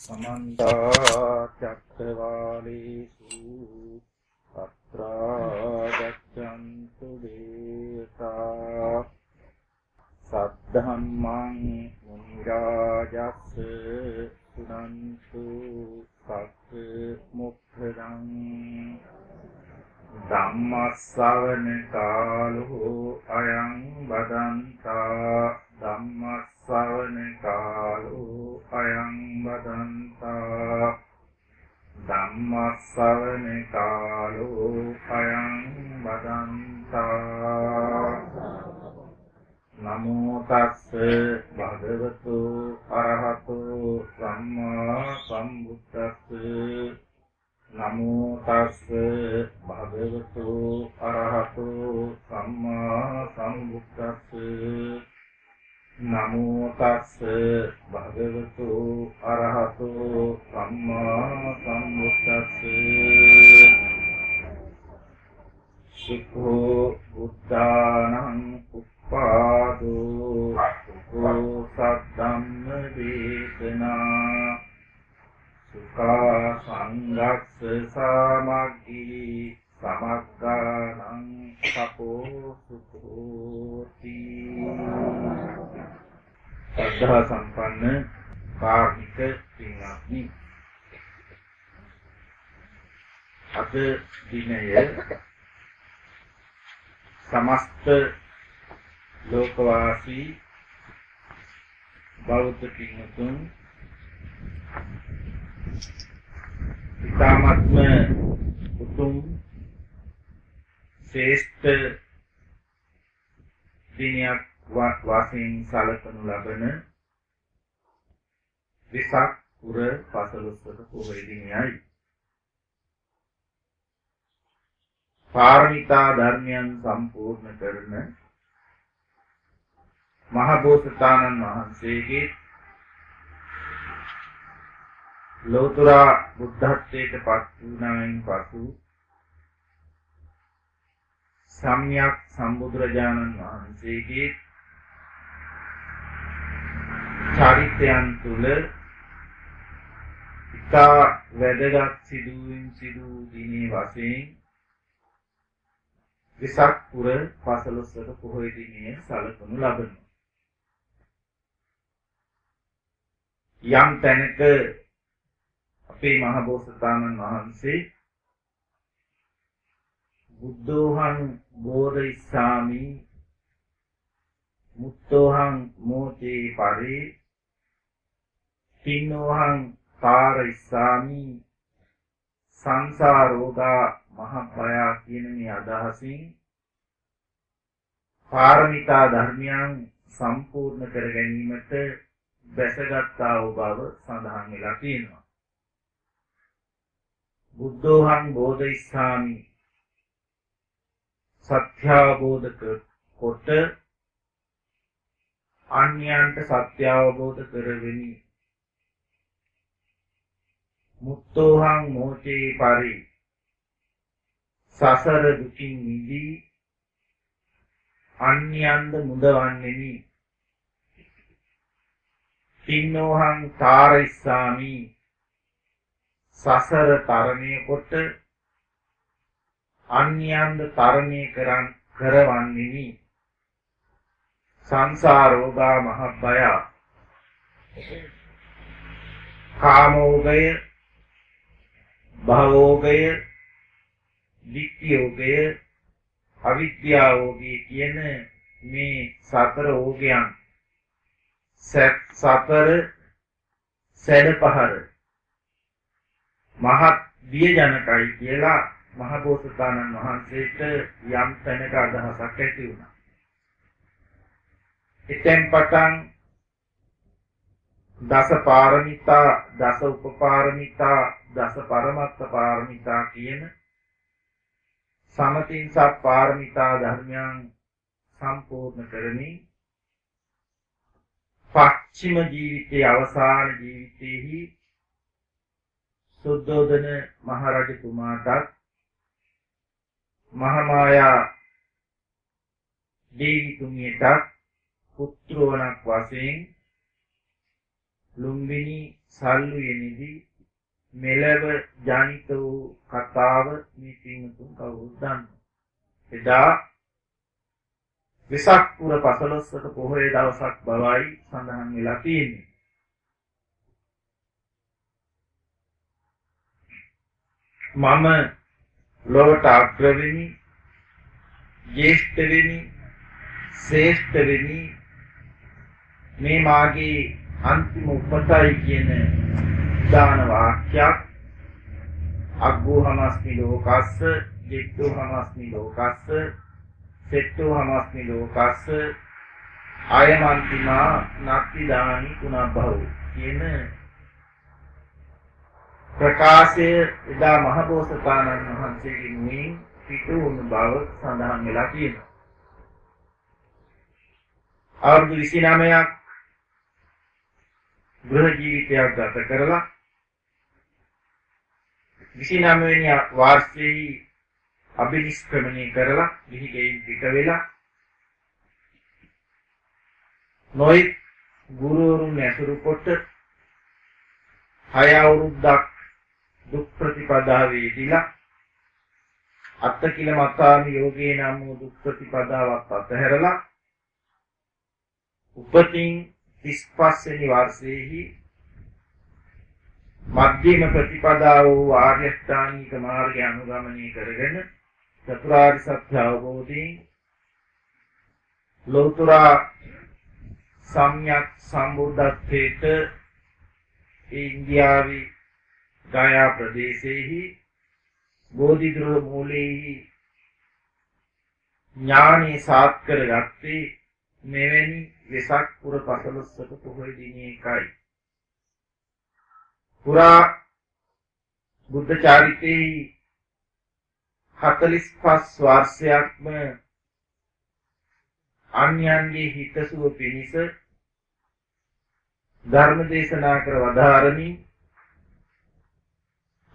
समन्त चक्रवालेषु तत्र गच्छन्तु देवताः सद्धम्मं मुनिराजस्य शृण्वन्तु सत्मुक्तदं ධම්මස්සවන කාලෝ අයං බදන්තා ධම්මස්සවන කාලෝ අයං බදන්තා ධම්මස්සවන කාලෝ අයං බදන්තා නමෝ තස්ස භගවතු අරහතෝ සම්මා සම්බුද්දස්ස නමෝ තස්ස භගවතු අරහතෝ සම්මා සම්බුද්දස්ස නමෝ තස්ස භගවතු අරහතෝ සම්මා සම්බුද්දස්ස සුඛෝ බුද්ධානං උප්පාදෝ සුඛෝ සද්ධම්ම දේශනා සුඛා සංඝස්ස සමග්ගී සමග්ගානං සපෝ සුඛෝති සද්ධා සම්පන්න කාර්මික පින්වත්නි අද දිනය සමස්ත ලෝකවාසී බෞද්ධ පින්වතුන් ඉතාමත්ම උතුම් ශ්‍රේෂ්ඨ දිනයක් වශයෙන් සැලකනු ලබන වෙසක් පුර පසළොස්වක පොහොය දිනයයි. පාරමිතා ධර්මයන් සම්පූර්ණ කරන මහ බෝසතාණන් වහන්සේගේ ලෝතර බුද්ධත්වයට පත් වූණයින් පසු සම්්‍යක් සම්බුදුරජාණන් වහන්සේගේ චරිතයන් තුළ ඉතා වැදගත් සිදු දිනේ වශයෙන් වෙසක් පුර පසළොස්වක පොහොය දිනය සැලකනු ලබනවා. යම් තැනක අපේ මහ බෝසතාණන් වහන්සේ බුද්ධෝහං බෝධිසාමි මුත්තෝහං මෝචේ පරේ තින්නෝහං තාරයිසාමි සංසාරෝගා මහභය කියන මේ අදහසින් පාරමිතා ධර්මයන් සම්පූර්ණ කර ගැනීමට බැසගත්තා වූ බව සඳහන් වෙලා තියෙනවා. බුද්ධෝහං බෝධිසාමි සත්‍ය අවබෝධ කොට අන්‍යයන්ට සත්‍ය අවබෝධ කරවෙමි. මුත්තෝහං මෝචේ පරි සසර දුකින් මිදී අන්‍යයන්ද මුදවන්නෙමි. තින්නෝහං තාරයිසාමි සසර තරණය කොට අන්‍යයන්ද තරණය කරවන්නෙමි. සංසාරෝගා මහභය කාමෝගය භවෝගය ditthiyෝගය අවිද්‍යාවෝගය කියන මේ සතර ඕගයන් සතර සැඩපහර මහත් බියජනකයි කියලා මහ බෝසතාණන් වහන්සේට යම් තැනක අදහසක් ඇති වුණා. එතෙන් පටන් දස පාරමිතා, දස උපපාරමිතා, දස පරමත්ත පාරමිතා කියන සමතින් සත් පාරමිතා ධර්මයන් සම්පූර්ණ කරමින් පස්චිම ජීවිතයේ අවසාන ජීවිතයේහි සුද්ධෝදන මහරජතුමාටත් මහමායා දේවි තුමියටත් පුත්‍රවණක් වශයෙන් ලුම්බිනි සල්ලුයෙනිදී මෙලව ජනිත වූ කතාව මේ පින්තුන් කවුරුත් දන්නවා. එදා වෙසක් පුර 15ක පොහොය දවසක් බවයි සඳහන් වෙලා තියෙන්නේ. මම ලොවට අග්‍රවෙනි, ජේෂ්ඨ වෙනි, ශ්‍රේෂ්ඨ වෙනි මේ මාගේ අන්තිම උපතයි කියන දාන වාක්‍යයක් අග්ගෝහමස්මි ලෝකස්ස, ජිත්තෝහමස්මි ලෝකස්ස, සෙට්ටෝහමස්මි ලෝකස්ස, ආයමන්තිමා නත්ති දානි පුනබ්බව කියන ප්‍රකාශය එදා මහබෝසතාණන් වහන්සේගේ මුවින් පිටු වුණු බව සඳහන් වෙලා තියෙනවා. අවුරුදු 29ක් ගෘහ ජීවිතයක් ගත කරලා 29 වෙනි වාර්ෂිකයේ අභිනිෂ්ක්‍රමණය කරලා ගිහිගෙයින් පිට වෙලා නොයෙක් ගුරුවරුන් ඇසුරු කොට 6 අවුරුද්දක් දුක් ප්‍රතිපදාවේ යෙදিলা අත්තකිල මතාමි යෝගේ නම් වූ දුක් ප්‍රතිපදාවත් අතහැරලා උපතින් 35 වෙනි වර්ෂයේහි මධ්‍යම ප්‍රතිපදාව වූ ආර්ය අෂ්ටාංගික මාර්ගය අනුගමනය කරගෙන චතුරාර්ය සත්‍ය අවබෝධයෙන් ලෝතර සම්්‍යක් සම්බුද්ධත්වයට ඉන්දියාවේ ගයා ප්‍රදේශයේහි බෝධිගෘහ මූලයේහි ඥානෙ සාත් කරගත්තේ මෙවැනි වෙසක් පුර 15ක පොහොය දිනයකයි. පුරා බුද්ධ චාරිතේ 45 වර්ෂයක්ම අන්‍යයන්ගේ හිතසුව පිණිස ධර්ම දේශනා කර වදාරමින්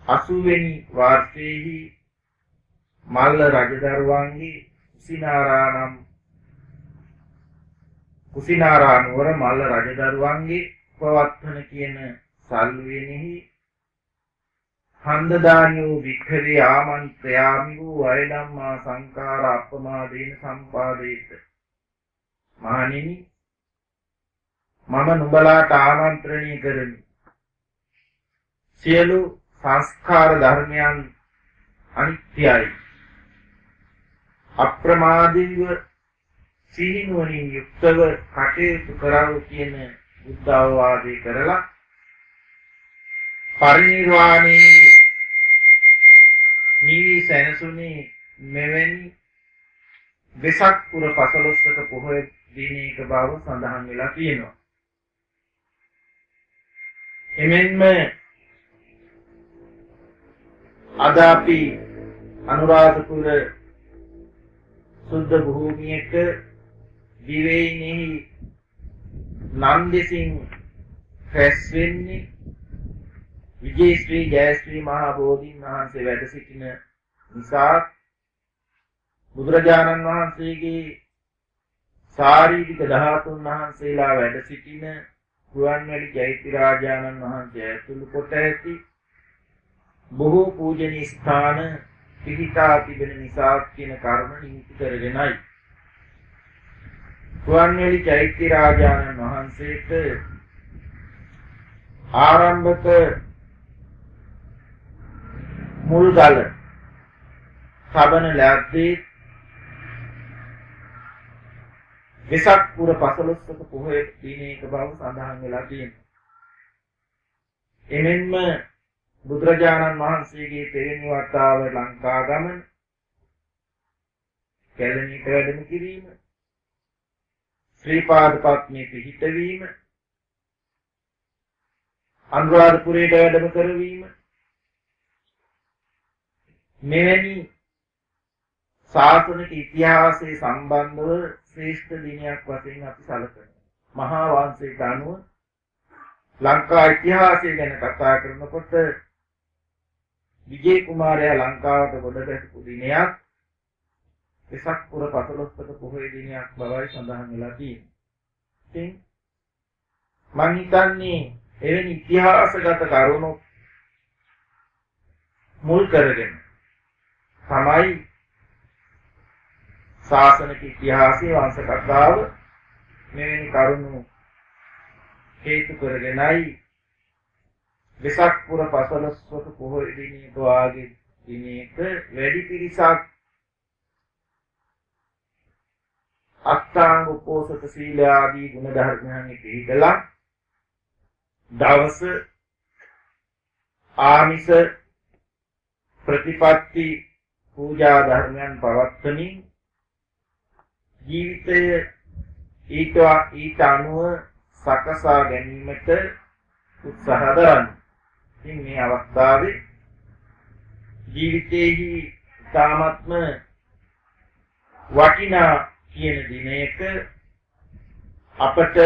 80 වෙනි වර්ෂයේහි මල්ල රජදරුවන්ගේ කුසිනාරා නුවර මල්ල රජදරුවන්ගේ පවත්වන කියන සල්ුවෙනෙහි හන්දදානියෝ වික්ඛවේ ආමන්ත්‍රයාමි වූ වයදම්මා සංඛාර අප්පමාදේන සම්පාදේත. මහණෙනි, මම නුඹලාට ආමන්ත්‍රණය කරමි. සියලු සංස්කාර ධර්මයන් අනිත්‍යයි. අප්‍රමාදීව සිහිනුවණින් යුක්තව කටයුතු කරව කියන බුද්ධ අවවාදේ කරලා පරිනිර්වාණේ නිවි සැනසුනේ මෙවැනි වෙසක් පුර 15ක පොහොය දිනයක බව සඳහන් වෙලා තියෙනවා. එමෙන්ම අද අපි අනුරාධපුර සුද්ධ භූමියක දිවයිනෙහි නන්දසිංහ රැස් වෙන්නේ විජේශ්‍රී ජයශ්‍රී මහා බෝධීන් වහන්සේ වැඩ සිටින නිසා බුදුරජාණන් වහන්සේගේ ශාරීරික ධාතුන් වහන්සේලා වැඩ සිටින රුවන්වැලි ජෛත්‍යරාජානන් වහන්සේ ඇතුළු කොට ඇති බොහෝ පූජනීය ස්ථාන පිහිටා තිබෙන නිසා කියන කර්ම නිමිති කරගෙනයි රුවන්වැලි ජෛත්‍යරාජානන් වහන්සේට ආරම්භක මුල්ගල සබන ලැබ්දී වෙසක් පුර 15ක පොහොය දිනයක බව සඳහන් වෙලා තියෙනවා. එමෙන්ම බුදුරජාණන් වහන්සේගේ තෙවෙනි වතාව ලංකා ගමන, කැලණියට වැඩම කිරීම, ශ්‍රී පාද පත්මේ පිහිටවීම, අනුරාධපුරයට වැඩම කරවීම මෙවැනි ශාසනික ඉතිහාසයේ සම්බන්ධව ශ්‍රේෂ්ඨ දිනයක් වශයෙන් අපි සැලකනවා. මහා වංශයට අනුව ලංකා ඉතිහාසය ගැන කතා කරනකොට විජේ කුමාරයා ලංකාවට ගොඩ ගැසපු දිනයක් වෙසක් පුර 15ක පොහොය දිනයක් බවයි සඳහන් වෙලා තියෙන්නේ. ඉතින් මම හිතන්නේ එවැනි ඉතිහාසගත කරුණු මුල් කරගෙන තමයි ශාසනික ඉතිහාසයේ වංශ කතාව මෙවැනි කරුණු හේතු කරගෙනයි වෙසක් පුර 15 පොහොය දිනේක වාගේ දිනේක වැඩි පිරිසක් අෂ්ටාංග උපෝසත සීල ආදී ගුණ ධර්මයන් පිළිදලා දවස ආමිස ප්‍රතිපත්ති පූජා ධර්මයන් පවත්වමින් ජීවිතය ඊට අනුව සකසා ගැනීමට උත්සාහ දරනවා. ඉතින් මේ අවස්ථාවේ ජීවිතයේහි තාමත්ම වටිනා කියන දිනයක අපට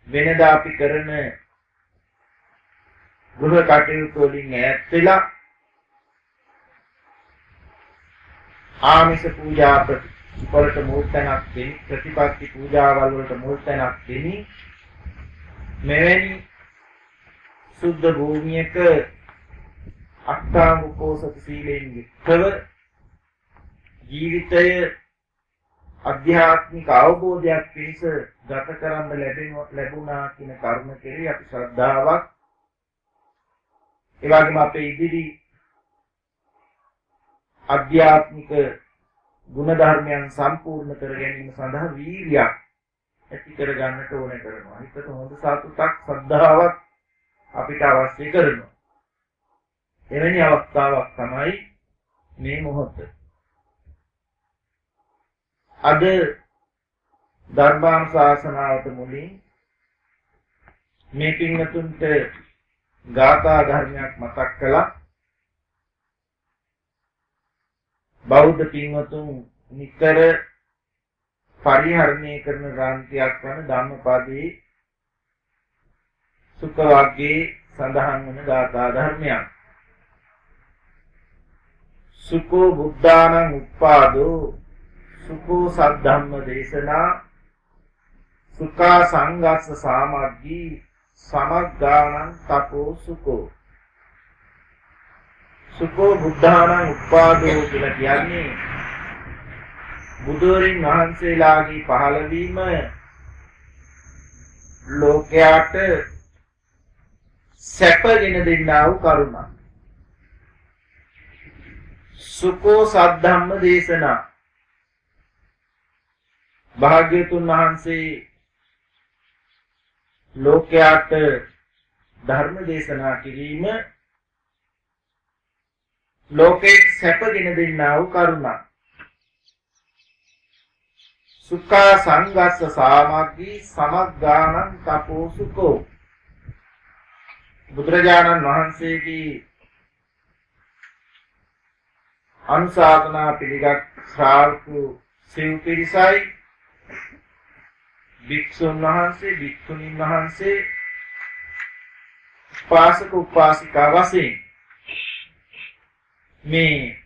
වෙනදා අපි කරන ගෘහ කටයුතු වලින් ඈත් වෙලා ආමිෂ පූජා වලට මුල් තැනක් දෙමි, ප්‍රතිපත්ති පූජාවල් වලට මුල් තැනක් දෙමි. මෙවැනි සුද්ධ භූමියක අෂ්ටාංග උපෝසත සීලෙන් යුක්තව ජීවිතය අධ්‍යාත්මික අවබෝධයක් පිණිස ගත කරන්න ලැබුණා කියන කරුණ කෙරෙහි අපි ශ්‍රද්ධාවක් ඒ වගේම අපේ ඉදිරි අධ්‍යාත්මික ගුණ ධර්මයන් සම්පූර්ණ කර ගැනීම සඳහා වීර්යයක් ඇති කර ගන්නට ඕනේ කරනවා. හිතට හොඳ සතුටක් ශ්‍රද්ධාවක් අපිට අවශ්‍ය කරනවා. එවැනි අවස්ථාවක් තමයි මේ මොහොත. අද ධර්මානුශාසනාවට මුලින් මේ පින්වතුන්ට ගාථා ධර්මයක් මතක් කළා. බෞද්ධ පින්වතුන් නිතර පරිහරණය කරන ග්‍රන්ථයක් වන ධම්මපදයේ සුඛ වාක්‍යයේ සඳහන් වන ගාථා ධර්මයක්. සුඛෝ බුද්ධානං උප්පාදෝ සුඛෝ සද්ධම්ම දේශනා සුඛා සංඝස්ස සාමග්ගී සමග්ගානං තපෝ සුඛෝ. සුඛෝ බුද්ධානං උප්පාදෝ කියලා කියන්නේ බුදුරජාණන් වහන්සේලාගේ පහළවීම ලෝකයට සැපගෙන දෙන්නා වූ කරුණක්. සුඛෝ සද්ධම්ම දේශනා භාග්‍යවතුන් වහන්සේ ලෝකයට ධර්ම දේශනා කිරීම ලෝකේ සැපගෙන දෙන්නා වූ කරුණක්. සුඛා සංඝස්ස සාමග්ගී සමග්ගානං තපෝ සුඛෝ. බුදුරජාණන් වහන්සේගේ අනුශාසනා පිළිගත් ශ්‍රාවක සිව් පිරිසයි භික්ෂුන් වහන්සේ භික්ෂුණීන් වහන්සේ උපාසක උපාසිකා වශයෙන් මේ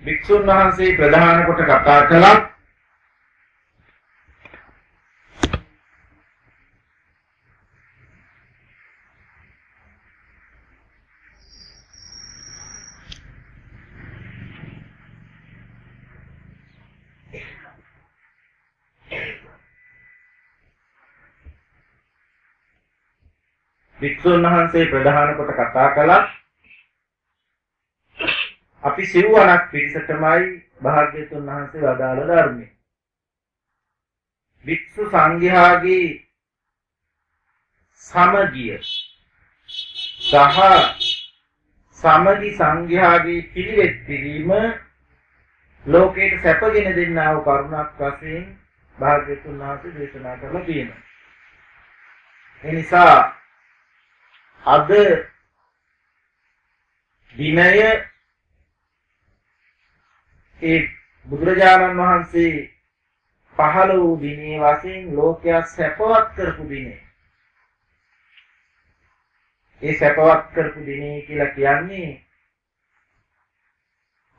භික්ෂුන් වහන්සේ ප්‍රධාන කොට කතා කළා. භික්ෂුන් වහන්සේ ප්‍රධාන කොට කතා කළා. අපි සිව්වණක් පිරිසටමයි භාග්‍යවතුන් වහන්සේ වදාළ ධර්මය. භික්ෂු සංඝයාගේ සමගිය සහ සමගි සංඝයාගේ පිළිවෙත් කිරීම ලෝකයට සැපගෙන දෙන්නා වූ කරුණක් වශයෙන් භාග්‍යවතුන් වහන්සේ දේශනා කරලා තියෙනවා. ඒ නිසා අද දිනය ඒ බුදුරජාණන් වහන්සේ පහළ වූ දිනේ වශයෙන් ලෝකයා සැපවත් කරපු දිනේ. ඒ සැපවත් කරපු දිනේ කියලා කියන්නේ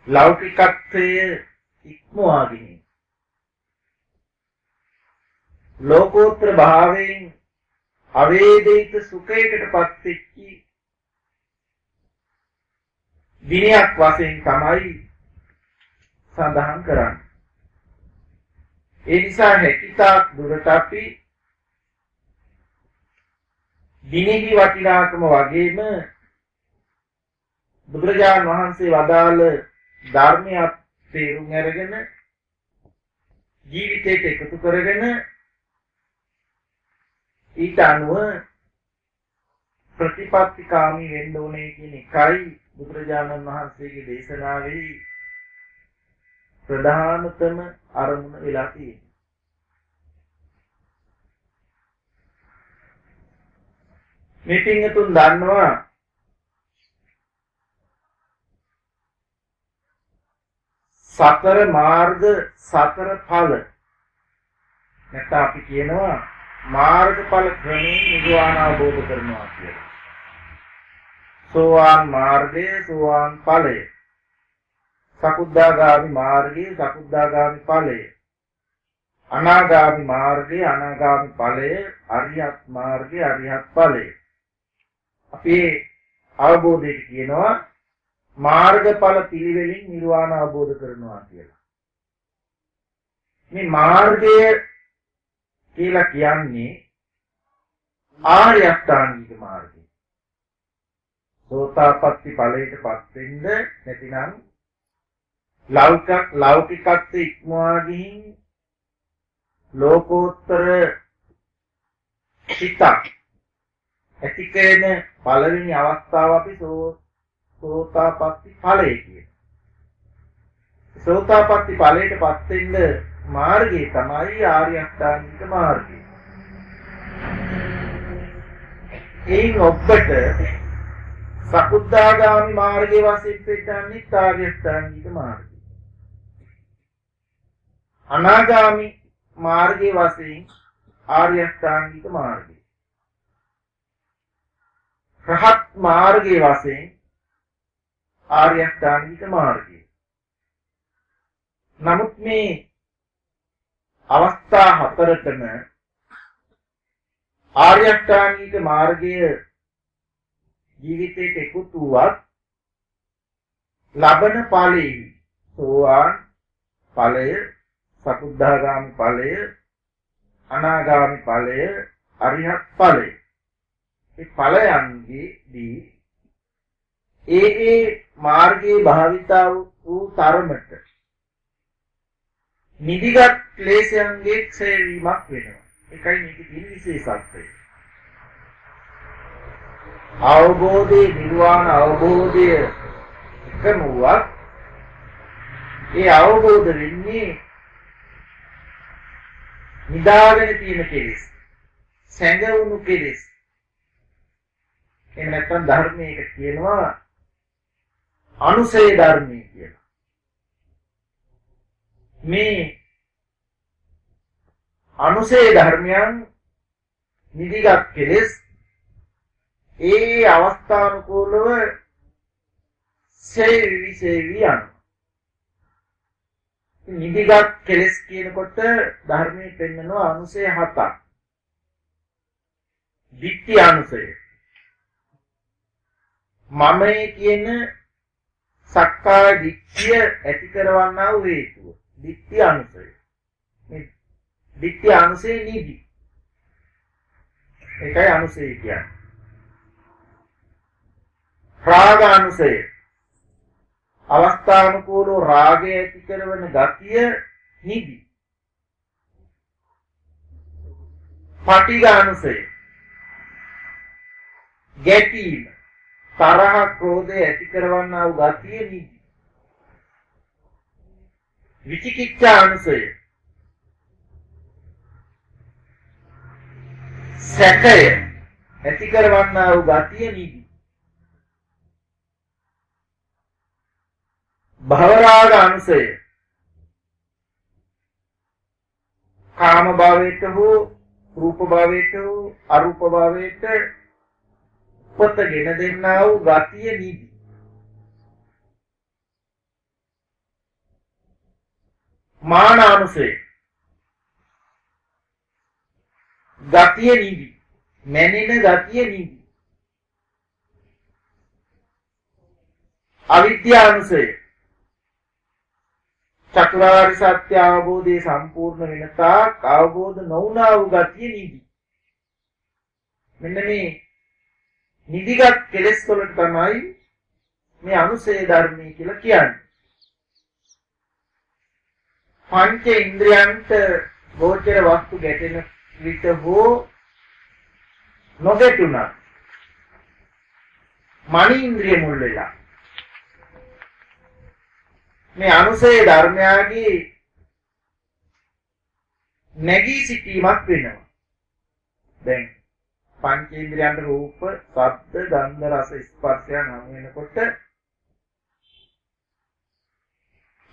ලෞකිකත්වයේ ඉක්මවාගෙන ලෝකෝත්තර භාවයෙන් අවේදිත සුඛයකටපත් වෙච්ච දිනයක් වශයෙන් තමයි සඳහන් කරන්නේ. ඒ නිසා හැකිතාක් දුරට අපි දිනෙහි වටිනාකම වගේම බුදුරජාණන් වහන්සේ වදාළ ධර්මයක් තේරුම් අරගෙන ජීවිතයට එකතු කරගෙන ඊට අනුව ප්‍රතිපත්තිකාමී වෙන්න ඕනේ කියන එකයි බුදුරජාණන් වහන්සේගේ දේශනාවේ ප්‍රධානතම අරමුණ වෙලා තියෙන්නේ. මේ පින්තුන් දන්නවා සතර මාර්ග සතර ඵල නැත්නම් අපි කියනවා මාර්ගඵල ක්‍රමයෙන් නිර්වාණ අවබෝධ කරනවා කියලා. සෝවාන් මාර්ගය සෝවාන් ඵලය, සකුද්ධාගාමි මාර්ගය සකුද්ධාගාමි ඵලය, අනාගාමි මාර්ගය අනාගාමි ඵලය, අරියත් මාර්ගය අරියත් ඵලය. අපි අවබෝධයට කියනවා මාර්ගඵල පිළිවෙලින් නිර්වාණ අවබෝධ කරනවා කියලා. මේ මාර්ගය කියලා කියන්නේ ආර්ය අෂ්ටාංගික මාර්ගය. සෝතාපට්ටි ඵලයටපත් වෙන්න නැතිනම් ලෞකිකත්ව ඉක්මවා ගිහින් ලෝකෝත්තර සිතක් ඇති කරන පළවෙනි අවස්ථාව අපි සෝතාපට්ටි ඵලය කියන. සෝතාපට්ටි ඵලයටපත් වෙන්න මාර්ගය තමයි ආර්ය අෂ්ටාංගික මාර්ගය. එයින් ඔබට සකුද්ධාගාමි මාර්ගයේ වශයෙන් පෙන්නන්නේ ආර්ය අෂ්ටාංගික මාර්ගය. අනාගාමි මාර්ගයේ වශයෙන් ආර්ය අෂ්ටාංගික මාර්ගය. රහත් මාර්ගයේ වශයෙන් ආර්ය අෂ්ටාංගික මාර්ගය. නමුත් මේ අවස්ථා හතරටම ආර්ය අෂ්ටාංගික මාර්ගය ජීවිතයට එකතු වුවත් ලබන ඵලෙයි සෝවාන් ඵලය, සකුද්ධාගාමි ඵලය, අනාගාමි ඵලය, අරිහත් ඵලය. මේ ඵලයන්ගේදී ඒ මාර්ගයේ භාවිතා වූ තරමට නිදිගත් ක්ලේශයන්ගේ ක්ෂය වීමක් වෙනවා. ඒකයි මේකේ තියෙන විශේෂත්වය. අවබෝධයේ නිර්වාණ අවබෝධය එකම වුවත් ඒ අවබෝධ වෙන්නේ නිදාගෙන තියෙන කෙලෙස්, සැඟවුණු කෙලෙස්. එහෙම නැත්නම් ධර්මයක කියනවා අනුසය ධර්මය කියලා. මේ අනුසය ධර්මයන් නිදිගත් කෙලෙස් ඒ අවස්ථානුකූලව සේවි යන. නිදිගත් කෙලෙස් කියනකොට ධර්මයේ පෙන්නනවා අනුසය 7ක්. ditthi අනුසය. මමයේ කියන සක්කාය දිට්ඨිය ඇති කරවන්නා වූ හේතුව. ditthi අනුසය. මේ ditthi අනුසය නිදි. ඒකයි අනුසය කියන්නේ. රාග අනුසය. අවස්ථානුකූලව රාගය ඇති කරන ගතිය නිදි. පටිඝ අනුසය. ගැටීම, තරහ, ක්‍රෝධය ඇති කරවන්නා වූ ගතිය නිදි. විචිකිච්ඡා අනුසය. සැකය ඇති කරවන්නා වූ ගතිය නිදි. භවරාග අනුසය. කාම භවයට හෝ රූප භවයට හෝ අරූප භවයට උපතගෙන දෙන්නා වූ ගතිය නිදි. මාන අනුසය. ගතිය නිදි. මැනෙන ගතිය නිදි. අවිද්‍යානුසය චතුරාර්ය සත්‍ය අවබෝධයේ සම්පූර්ණ වෙන තාක් අවබෝධ නොවුනා වූ ගතිය නිදි. මෙන්න මේ නිදිගත් කෙලෙස් වලට තමයි මේ අනුසය ධර්මී කියලා කියන්නේ. පංච ඉන්ද්‍රයන්ට ගෝචර වස්තු ගැටෙන විට හෝ නොගැටුණා මනි ඉන්ද්‍රිය මුල් වෙලා මේ අනුසය ධර්මයාගේ නැගී සිටීමක් වෙනවා. දැන් පංචේන්ද්‍රයන්ට රූප, ශබ්ද, ගන්ධ, රස, ස්පර්ශයන් හමු වෙනකොට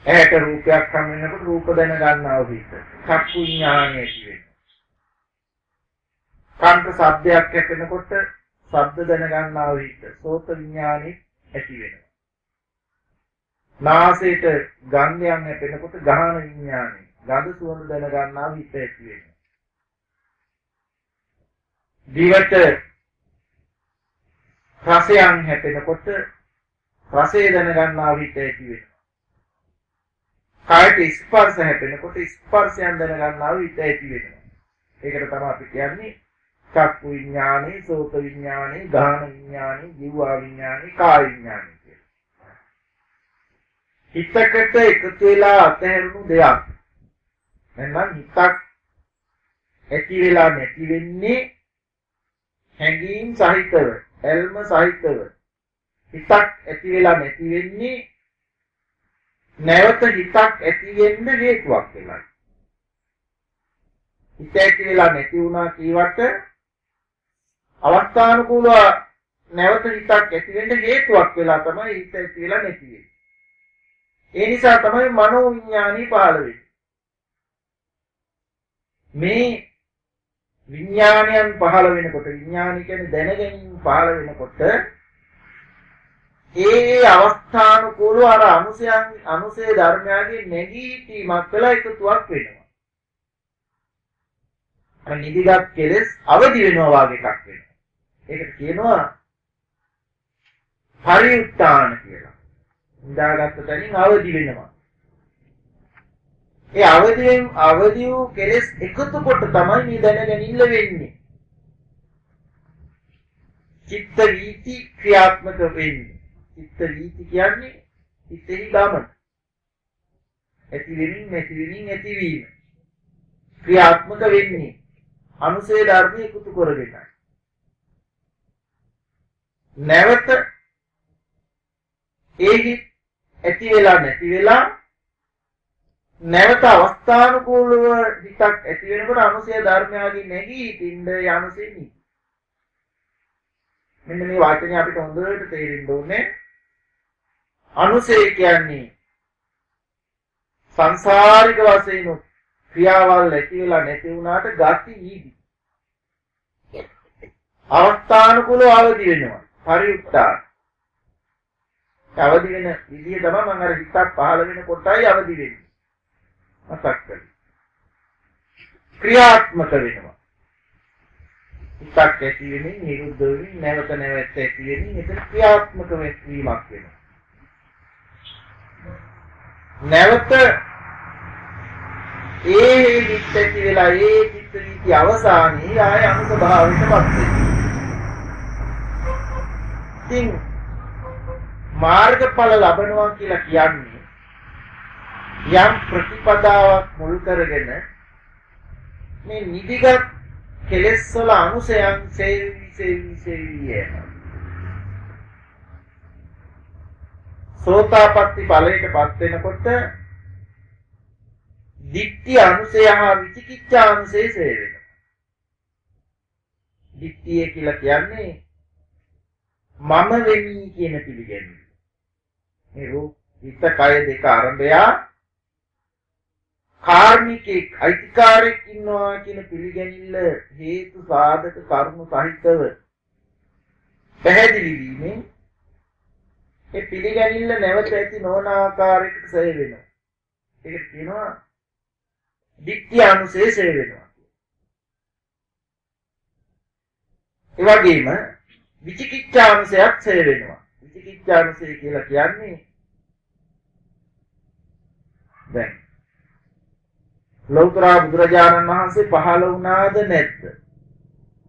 ඇහැට රූපයක් හමු වෙනකොට රූප දැන ගන්නවා හිත. චක්කු විඥානය ඇති වෙනවා. කන්ට ශබ්දයක් ඇහෙනකොට ශබ්ද දැන ගන්නවා හිත. සෝත විඥානෙ ඇති වෙනවා. නාසයට ගන්ධයන් හැපෙනකොට ගහන විඥානය ගඳ සුවඳ දැන ගන්නා හිත ඇති වෙනවා. දිවට රසයන් හැපෙනකොට රසය දැන ගන්නා හිත ඇති වෙනවා. කායට ස්පර්ශ හැපෙනකොට ස්පර්ශයන් දැන ගන්නා හිත ඇති වෙනවා. ඒකට තමයි අපි කියන්නේ චක්කු විඥානේ, සෝත විඥානේ, ගාහන විඥානේ, ජීවා විඥානේ, කාය විඥානේ. හිතකට එකතු වෙලා අතහැරුණු දෙයක්. නැත්නම් හිතක් ඇති වෙලා නැති වෙන්නේ හැඟීම් සහිතව, ඇල්ම සහිතව. හිතක් ඇති වෙලා නැති වෙන්නේ නැවත හිතක් ඇති වෙන්න හේතුවක් වෙලා. හිත ඇති වෙලා නැති වුණා කියවට අවස්ථානුකූලව නැවත හිතක් ඇති වෙන්න හේතුවක් වෙලා තමයි හිත ඇති වෙලා නැති වෙන්නේ. ඒ නිසා තමයි මනෝ විඥානී පහළ වෙන්නේ. මේ විඥානයන් පහළ වෙනකොට විඥාන කියන්නේ දැනගැනීම පහළ වෙනකොට ඒ අවස්ථානුකූලව අර අනුසය ධර්මයන්ගේ නැගී සිටීමක් වෙලා එකතුවක් වෙනවා. අර නිදිගත් කෙලෙස් අවදි වෙනවා වගේ එකක් වෙනවා. ඒකට කියනවා පරිඋත්ථාන කියලා. නිදාගත්ත තැනින් අවදි වෙනවා. ඒ අවදි වූ කෙලෙස් එකතු කොට තමයි මේ දැනගැනිල්ල වෙන්නේ. චිත්ත වීති ක්‍රියාත්මක වෙන්නේ. චිත්ත වීති කියන්නේ හිතෙහි ගමන. ඇති වෙමින් නැති වෙමින් ඇතිවීම. ක්‍රියාත්මක වෙන්නේ. අනුසය ධර්ම එකතු කරගෙන. නැවත ඒ ඇති වෙලා නැති වෙලා නැවත අවස්ථානුකූලව හිතක් ඇති වෙනකොට අනුසය ධර්මයාගේ නැගී තින්න යනුසෙන්නේ. මෙන්න මේ වාක්‍යය අපිට හොඳට තේරෙන්න ඕනේ. අනුසය කියන්නේ සංසාරික වශයෙන් ක්‍රියාවල් ඇති වෙලා නැති වුණාට ගති නීති. අවස්ථානුකූලව අවදි වෙනවා. පරිඋත්ථාන. අවදි වෙන විදිය තමයි මම අර හිතක් පහළ වෙන කොටයි අවදි වෙන්නේ. මතක් කරගන්න. ක්‍රියාත්මක වෙනවා. හිතක් ඇති වෙමින් නිරුද්ධ වෙමින් නැවත නැවත ඇති වෙමින් ඒක ක්‍රියාත්මක වීමක් වෙනවා. නැවත ඒ හිත ඇති වෙලා ඒ චිත්ත වීති අවසානයේ ආය අනුස භාවයටපත් වෙනවා. ඉතින් මාර්ගඵල ලබනවා කියලා කියන්නේ යම් ප්‍රතිපදාවක් මුල් කරගෙන මේ නිදිගත් කෙලෙස් වල අනුසයන් සේවි සෝතාපට්ටි ඵලයටපත් වෙනකොට දික්ටි අනුසය හා විචිකිච්ඡා අනුසය සේවෙනවා. දික්තිය කියලා කියන්නේ මම වෙමි කියන පිළිගැනීම. මේ රූප හිත කය දෙක ආරම්භය කාර්මිකෙක් අයිතිකාරයෙක් ඉන්නවා කියන පිළිගැනිල්ල හේතු සාධක කරුණු සහිතව පැහැදිලි වීමෙන් ඒ පිළිගැනිල්ල නැවත ඇති නොවන ආකාරයකට සය වෙනවා. ඒකට කියනවා දික්ඛ්‍යානුසය සය වෙනවා. ඒ වගේම විචිකිච්ඡානුසයත් ඡය වෙනවා. විචිකිච්ඡානුසය කියලා කියන්නේ දැන් ලෞතර බුදුරජාණන් වහන්සේ පහළ වුණාද නැද්ද?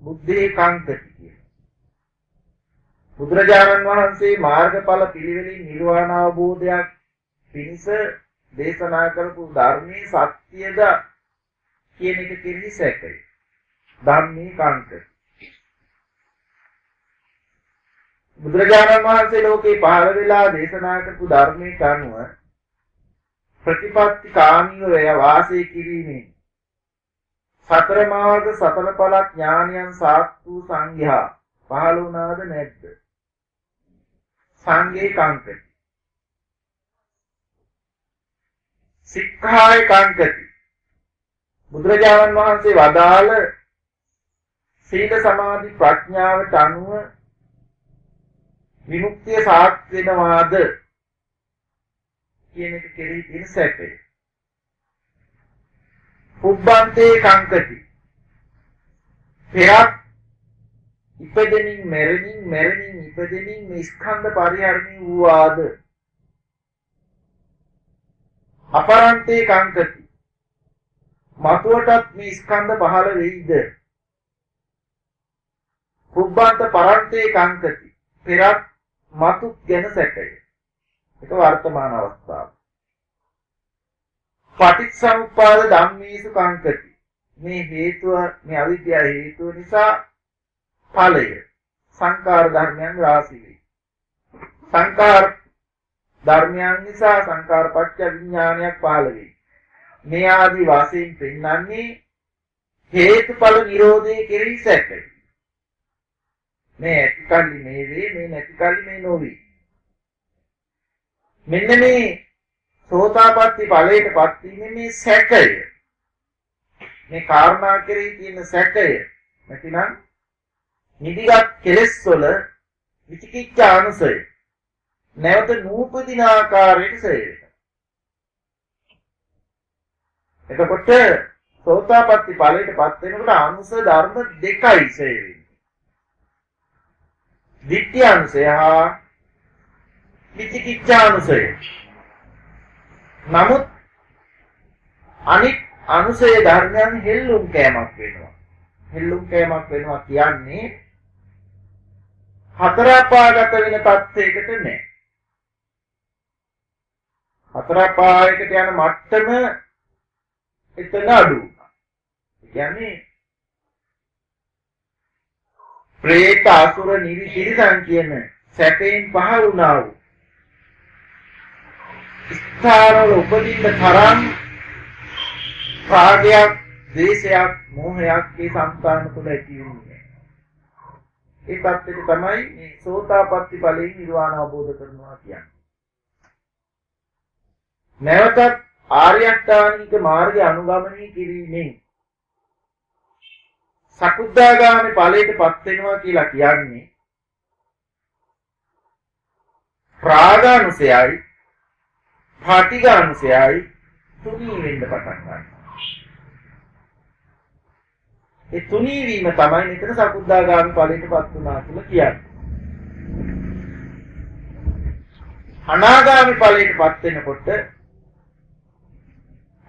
බුද්ධේ කාංකති කියන. බුදුරජාණන් වහන්සේ මාර්ගඵල පිළිවෙලින් නිර්වාණ අවබෝධයක් පිණිස දේශනා කරපු ධර්මයේ සත්‍යද කියන එක කෙරෙහි සැකය. ධම්මේ කාංකති. බුදුරජාණන් වහන්සේ ලෝකේ පහළ වෙලා දේශනා කරපු ධර්මයට අනුව ප්‍රතිපත්ති කාමීව වාසය කිරීමෙන් සතර මාර්ග සතර ඵල ඥානයන් සාත්තු සංඝයා පහළ වුණාද නැද්ද? සංඝේ කාංකති. සික්ඛාය කාංකති. බුදුරජාණන් වහන්සේ වදාළ සීල සමාධි ප්‍රඥාවට අනුව විමුක්තිය සාත් වෙනවාද කියන එක කෙරෙහි තියෙන සැකය. පුබ්බන්තේ කාංකති. පෙරත් ඉපදෙමින් මැරෙමින් ඉපදෙමින් මේ ස්කන්ධ පරිහරණය වූවාද? අපරන්තේ කාංකති. මතුවටත් මේ ස්කන්ධ පහළ වෙයිද? පුබ්බන්ත පරන්තේ කාංකති. පෙරත් මතු ගැන සැකය. ඒක වර්තමාන අවස්ථාව. පටිච්චසමුප්පාද ධම්මේසු කාංකති. මේ හේතුව මේ අවිද්‍යාව හේතුව නිසා ඵලය සංකාර ධර්මයන් රාශි වේ. සංකාර ධර්මයන් නිසා සංකාරපච්ච විඥානයක් පහළ වේ. මේ ආදී වශයෙන් පෙන්වන්නේ හේතුඵල නිරෝධය කෙරෙහි සැකය. මේ ඇතිකල්ලි මේ වේ, මේ නැතිකල්ලි මේ නොවේ. මෙන්න මේ සෝතාපට්ටි ඵලයටපත් වීමේ මේ සැකය, මේ කාරණා කෙරෙහි තියෙන සැකය නැතිනම් නිදිගත් කෙලෙස් වල විචිකිච්ඡා අනුසය නැවත නූපදින ආකාරයට සය වෙනවා. එතකොට සෝතාපට්ටි ඵලයටපත් වෙනකොට අනුස ධර්ම දෙකයි සය වෙන්නේ. ditthya අනුසය හා විචිකිච්ඡා අනුසය. නමුත් අනිත් අනුසය ධර්මයන් හෙල්ලුම් කෑමක් වෙනවා. හෙල්ලුම් කෑමක් වෙනවා කියන්නේ හතරපාගත වෙන තත්ත්වයකට නෑ. හතරපායකට යන මට්ටම එතන අඩු. ඒ කියන්නේ ප්‍රේත අසුර නිරිතිරිසන් කියන සැපයෙන් පහළ වුණා වූ ස්ථානවල උපදින්න තරම් රාගයක්, ද්වේෂයක්, මෝහයක් මේ සංස්කාරන තුළ ඇති වෙන්නේ. ඒ පැත්තට තමයි මේ සෝතාපට්ටි ඵලයෙන් නිර්වාණ අවබෝධ කරනවා කියන්නේ. නැවතත් ආර්ය අෂ්ටාංගික මාර්ගය අනුගමනය කිරීමෙන් සකුද්දාගාමි ඵලයටපත් වෙනවා කියලා කියන්නේ රාගානුසයයි පාටිගානුසයයි තුනී වෙන්න පටන් ගන්නවා. ඒ තුනී වීම තමයි මෙතන සකුද්දාගාමි ඵලයටපත් වුණා කියලා කියන්නේ. අනාගාමි ඵලයටපත් වෙනකොට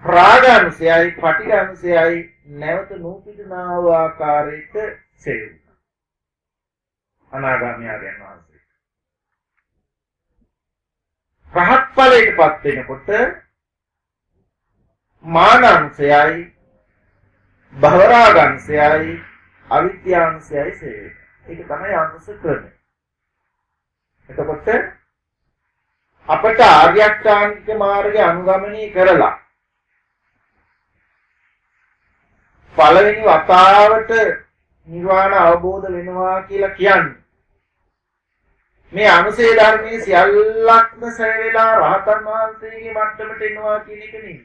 රාගානුසයයි පාටිගානුසයයි නැවත නූපදිනා වූ ආකාරයට සෙවුණා. අනාගාමී ආර්යයන් වහන්සේ. රහත් ඵලයටපත් වෙනකොට මානාංශයයි භවරාගංශයයි අවිද්‍යාංශයයි සෙවුණා. ඒක තමයි අනුස ක්‍රමය. එතකොට අපට ආර්ය අෂ්ටාංගික මාර්ගය අනුගමනය කරලා පළවෙනි වතාවට නිර්වාණ අවබෝධ වෙනවා කියලා කියන්නේ මේ අනුසේ ධර්මයේ සියල්ලක්ම සැර වෙලා රහතන් වහන්සේගේ මට්ටමට එනවා කියන එක නෙවෙයි.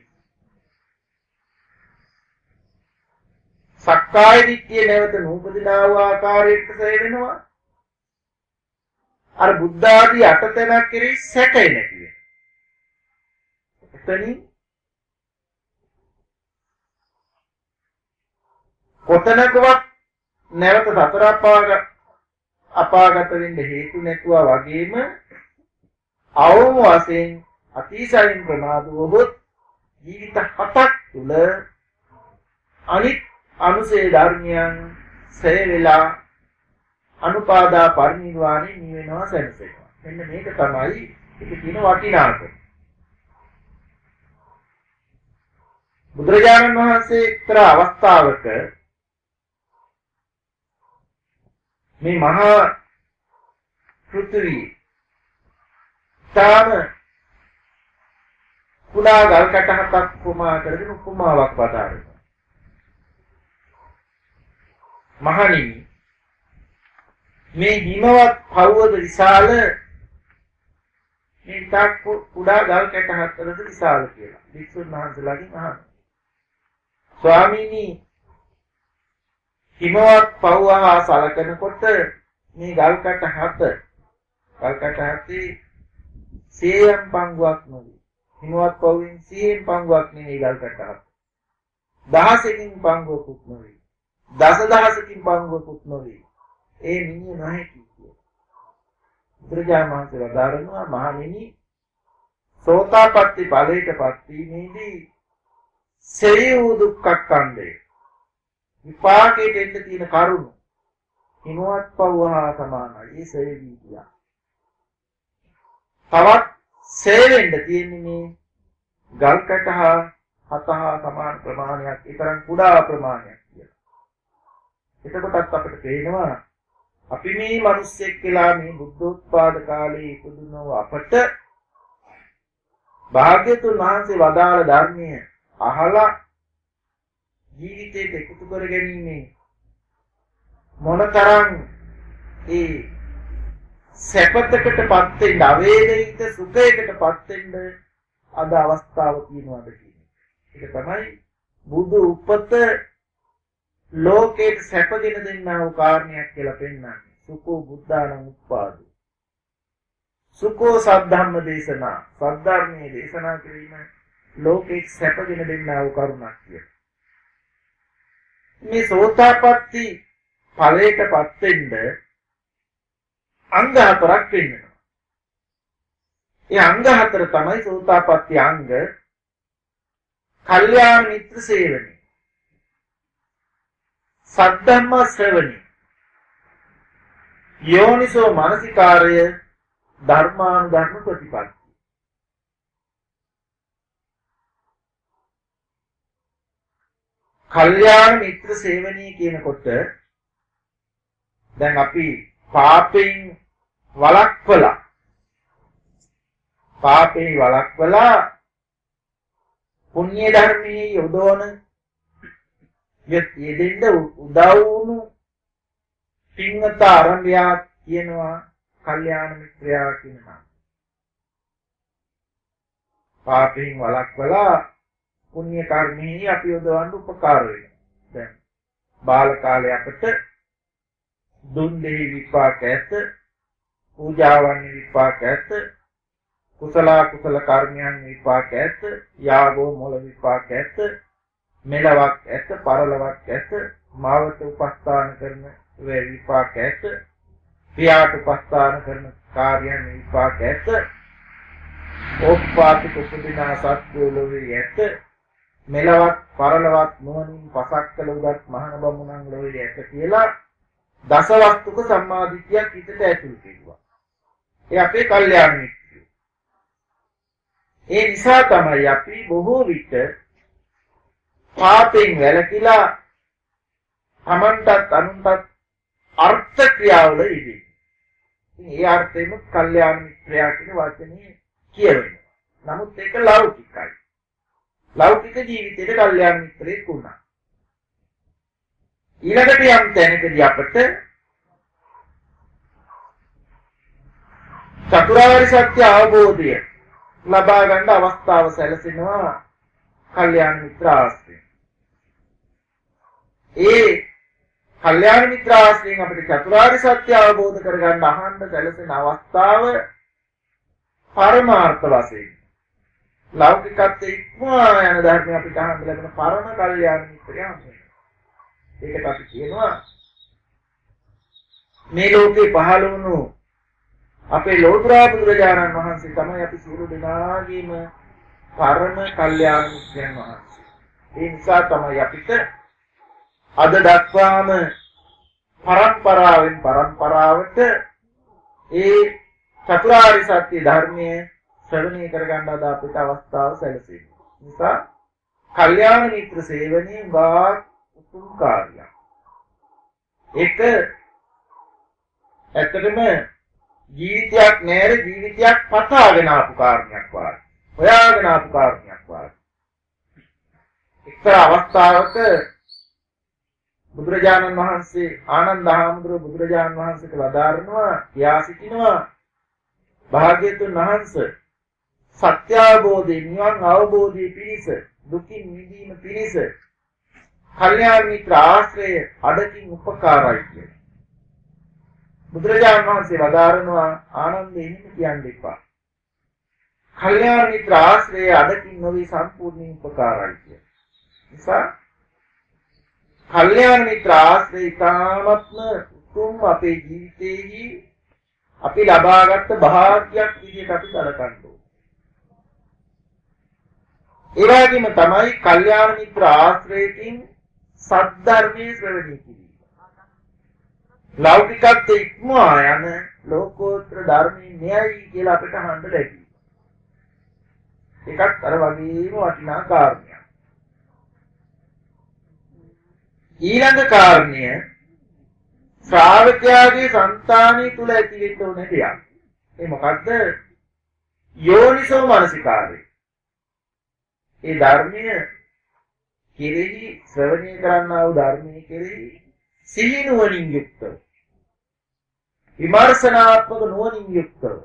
සක්කාය දිට්ඨිය නැවත නූපදිනා වූ ආකාරයට සැර වෙනවා. අර බුද්ධ ආදී අටතැනක් කෙරෙහි සැකය නැති වෙනවා. එතනින් කොතනකවත් නැවත සතර අපාගත වෙන්න හේතු නැතුවා වගේම අවම වශයෙන් අතිශයින් ප්‍රමාද වුවොත් ජීවිත 7ක් තුල අනිත් අනුසේ ධර්මයන් සේ වෙලා අනුපාදා පරිනිර්වාණය නිවෙනවා සැනසෙනවා. මෙන්න මේක තමයි ඒක තියෙන වටිනාකම. බුදුරජාණන් වහන්සේ එක්තරා අවස්ථාවක මේ මහා පෘථිවි තාම කුඩා ගල් කැට හතක් උපමා කරගෙන උපමාවක් වදාරනවා. මහණෙනි මේ හිමවත් පවුවද විශාල මේ තාක් කුඩා ගල් කැට හතරද විශාල කියලා. වික්ෂුන් වහන්සේලාගෙන් අහනවා. ස්වාමීනි හිමවත් පවුවා සලකනකොට මේ ගල් කැට හතේ සියම් පංගුවක් නෙවෙයි. හිමවත් පවුවෙන් සියම් පංගුවක් නෙවෙයි ගල් කැට හත. දහසකින් පංගුවකුත් නෙවෙයි. දසදහසකින් පංගුවකුත් නෙවෙයි. ඒ මිනිහ නැහැ කිව්වා. බුදුරජාණන් වහන්සේ වදාරනවා මහණෙනි සෝතාපට්ටි ඵලයටපත් වීමේදී සෙයු දුක්ඛ කන්දේ විපාකයට එන්න තියෙන කරුණ හිමවත් පවුවා සමානයි. ඒ සෙයවි කියා. තවත් සෙවෙන්න තියෙන්නේ මේ ගල් කැටහා හතහා සමාන ප්‍රමාණයක්. ඒ තරම් කුඩා ප්‍රමාණයක් කියලා. එතකොටත් අපිට පේනවා අපි මේ මිනිස්සෙක් කියලා මේ බුද්ධෝත්පාද කාලේ ඉපදුනව අපට භාග්‍යතුන් වහන්සේ වදාළ ධර්මය අහලා ජීවිතයට එකතු කර ගැනීම මොනතරම් ඒ සැපතකටපත් වෙන්න අවේදිත සුඛයකටපත් වෙන්න අද අවස්ථාව තියෙනවාද කියන්නේ. ඒක තමයි බුදු උපත ලෝකයට සැපගෙන දෙන්නා වූ කාරණයක් කියලා පෙන්වන්නේ. සුඛෝ බුද්ධානං උප්පාදෝ. සුඛෝ සද්ධම්ම දේශනා. සද්ධර්මයේ දේශනා කිරීම ලෝකයට සැපගෙන දෙන්නා වූ කරුණක් කියලා. මේ සෝතාපට්ටි ඵලයටපත් වෙන්න අංග 4ක් වෙන්නවා. ඒ අංග 4 තමයි සෝතාපට්ටි අංග. කල්යාණ මිත්‍ර සේවනය, සද්ධම්ම ශ්‍රවණය, යෝනිසෝ මනසිකාරය, ධර්මානුධර්ම ප්‍රතිපatti. කල්යාණ මිත්‍ර සේවනය කියනකොට දැන් අපි පාපෙන් වළක්වලා පුණ්‍ය ධර්මයේ යොදවන යෙදෙන්න උදව් වුණු පින්වත ආරම්භයා කියනවා කල්යාණ මිත්‍රයා කියන නම. පාපෙන් වළක්වලා පුණ්‍ය කර්මෙහි අපි යොදවන්න උපකාර වෙනවා. දැන් බාල කාලේ අපට දුන් දෙහි විපාක ඇත, පූජාවන් විපාක ඇත, කුසල කර්මයන් විපාක ඇත, යාගෝ මොළ විපාක ඇත, මෙලවක් ඇත, පරලවක් ඇත, මාවත උපස්ථාන කරන වේ විපාක ඇත, පියාට උපස්ථාන කරන කාර්යයන් විපාක ඇත, ඕපපාතික උපදිනා සත්වෝ ලෝකයේ ඇත, මෙලවක් පරලවක් නොවනින් පසක් කළ උදත් මහණ බමුණන් ලෝකයේ ඇත කියලා දසවස්තුක සම්මාදිට්ඨියක් හිතට ඇතුල් කෙරුවා. ඒ අපේ කල්යාණ මිත්‍රයෝ. ඒ නිසා තමයි අපි බොහෝ විට පාපෙන් වැළකීලා තමන්ටත් අනුන්ටත් අර්ථ ක්‍රියාවල යෙදෙන්නේ. ඉතින් ඒ අර්ථයෙන්ම කල්යාණ මිත්‍රයා කියන වචනේ කියවෙනවා. නමුත් ඒක ලෞකිකයි. ලෞකික ජීවිතයේ කල්යාණ මිත්‍රයෙක් වුණා. ඊළඟට යම් තැනකදී අපට චතුරාර්ය සත්‍ය අවබෝධය ලබා ගන්න අවස්ථාව සැලසෙනවා කල්යාණ මිත්‍ර ආශ්‍රයෙන්. ඒ කල්යාණ මිත්‍ර ආශ්‍රයෙන් අපිට චතුරාර්ය සත්‍ය අවබෝධ කරගන්න අහන්න සැලසෙන අවස්ථාව පරමාර්ථ වශයෙන් ලෞකිකත්වයේ ඉක්මවා යන ධර්ම අපිට අහන්න ලැබෙන පරම කල්යාණ මිත්‍රයා. ඒකට අපි කියනවා මේ ලෝකේ පහළ වුණු අපේ ලෝතර බුදුරජාණන් වහන්සේ තමයි අපි සියලු දෙනාගේම පරම කල්යාණ මිත්‍රයන් වහන්සේ. ඒ නිසා තමයි අපිට අද දක්වාම පරම්පරාවෙන් පරම්පරාවට ඒ චතුරාර්ය සත්‍ය ධර්මයේ ශ්‍රවණය කරගන්න අද අපිට අවස්ථාව සැලසෙන්නේ. නිසා කල්යාණ මිත්‍ර සේවනයේ වාග් උතුම් කාර්යයක්. ඒක ඇත්තටම ජීවිතයක් නෑර ජීවිතයක් පතාගෙන ආපු කාරණයක් වගේ. හොයාගෙන ආපු කාරණයක් වගේ. එක්තරා අවස්ථාවක බුදුරජාණන් වහන්සේ ආනන්ද හාමුදුරුවෝ බුදුරජාණන් වහන්සේට වදාරනවා කියා සිටිනවා භාග්‍යවතුන් වහන්සේ සත්‍ය අවබෝධය නිවන් අවබෝධය පිණිස දුකින් මිදීම පිණිස කල්යාණ මිත්‍ර ආශ්‍රය අඩකින් උපකාරයි කියලා. බුදුරජාණන් වහන්සේ වදාරනවා ආනන්ද එහෙම කියන්න එපා. කල්යාණ මිත්‍ර ආශ්‍රය අඩකින් නොවේ සම්පූර්ණ උපකාරයි කියලා. නිසා කල්යාණ මිත්‍ර ආශ්‍රය ඉතාමත්ම උතුම් අපේ ජීවිතයේදී අපි ලබාගත් භාග්‍යයක් විදිහට අපි සැලකන්න ඕනේ. ඒ වගේම තමයි කල්යාණ මිත්‍ර ආශ්‍රයකින් සද්ධර්මයේ ශ්‍රවණය කිරීම. ලෞකිකත්වයේ ඉක්මවා යන ලෝකෝත්තර ධර්මයේ න්‍යායයි කියලා අපිට අහන්න ලැබෙනවා. ඒකත් අර වගේම වටිනා කාරණයක්. ඊළඟ කාරණය ශ්‍රාවකයාගේ సంతානය තුල ඇති වෙන්න ඕනේ දෙයක්. ඒ මොකද්ද? යෝනිසෝ මනසිකාරය. ඒ ධර්මය කෙරෙහි ශ්‍රවණය කරන්නා වූ ධර්මයේ කෙරෙහි සිහි නුවණින් යුක්තව විමර්ශනාත්මක නුවණින් යුක්තව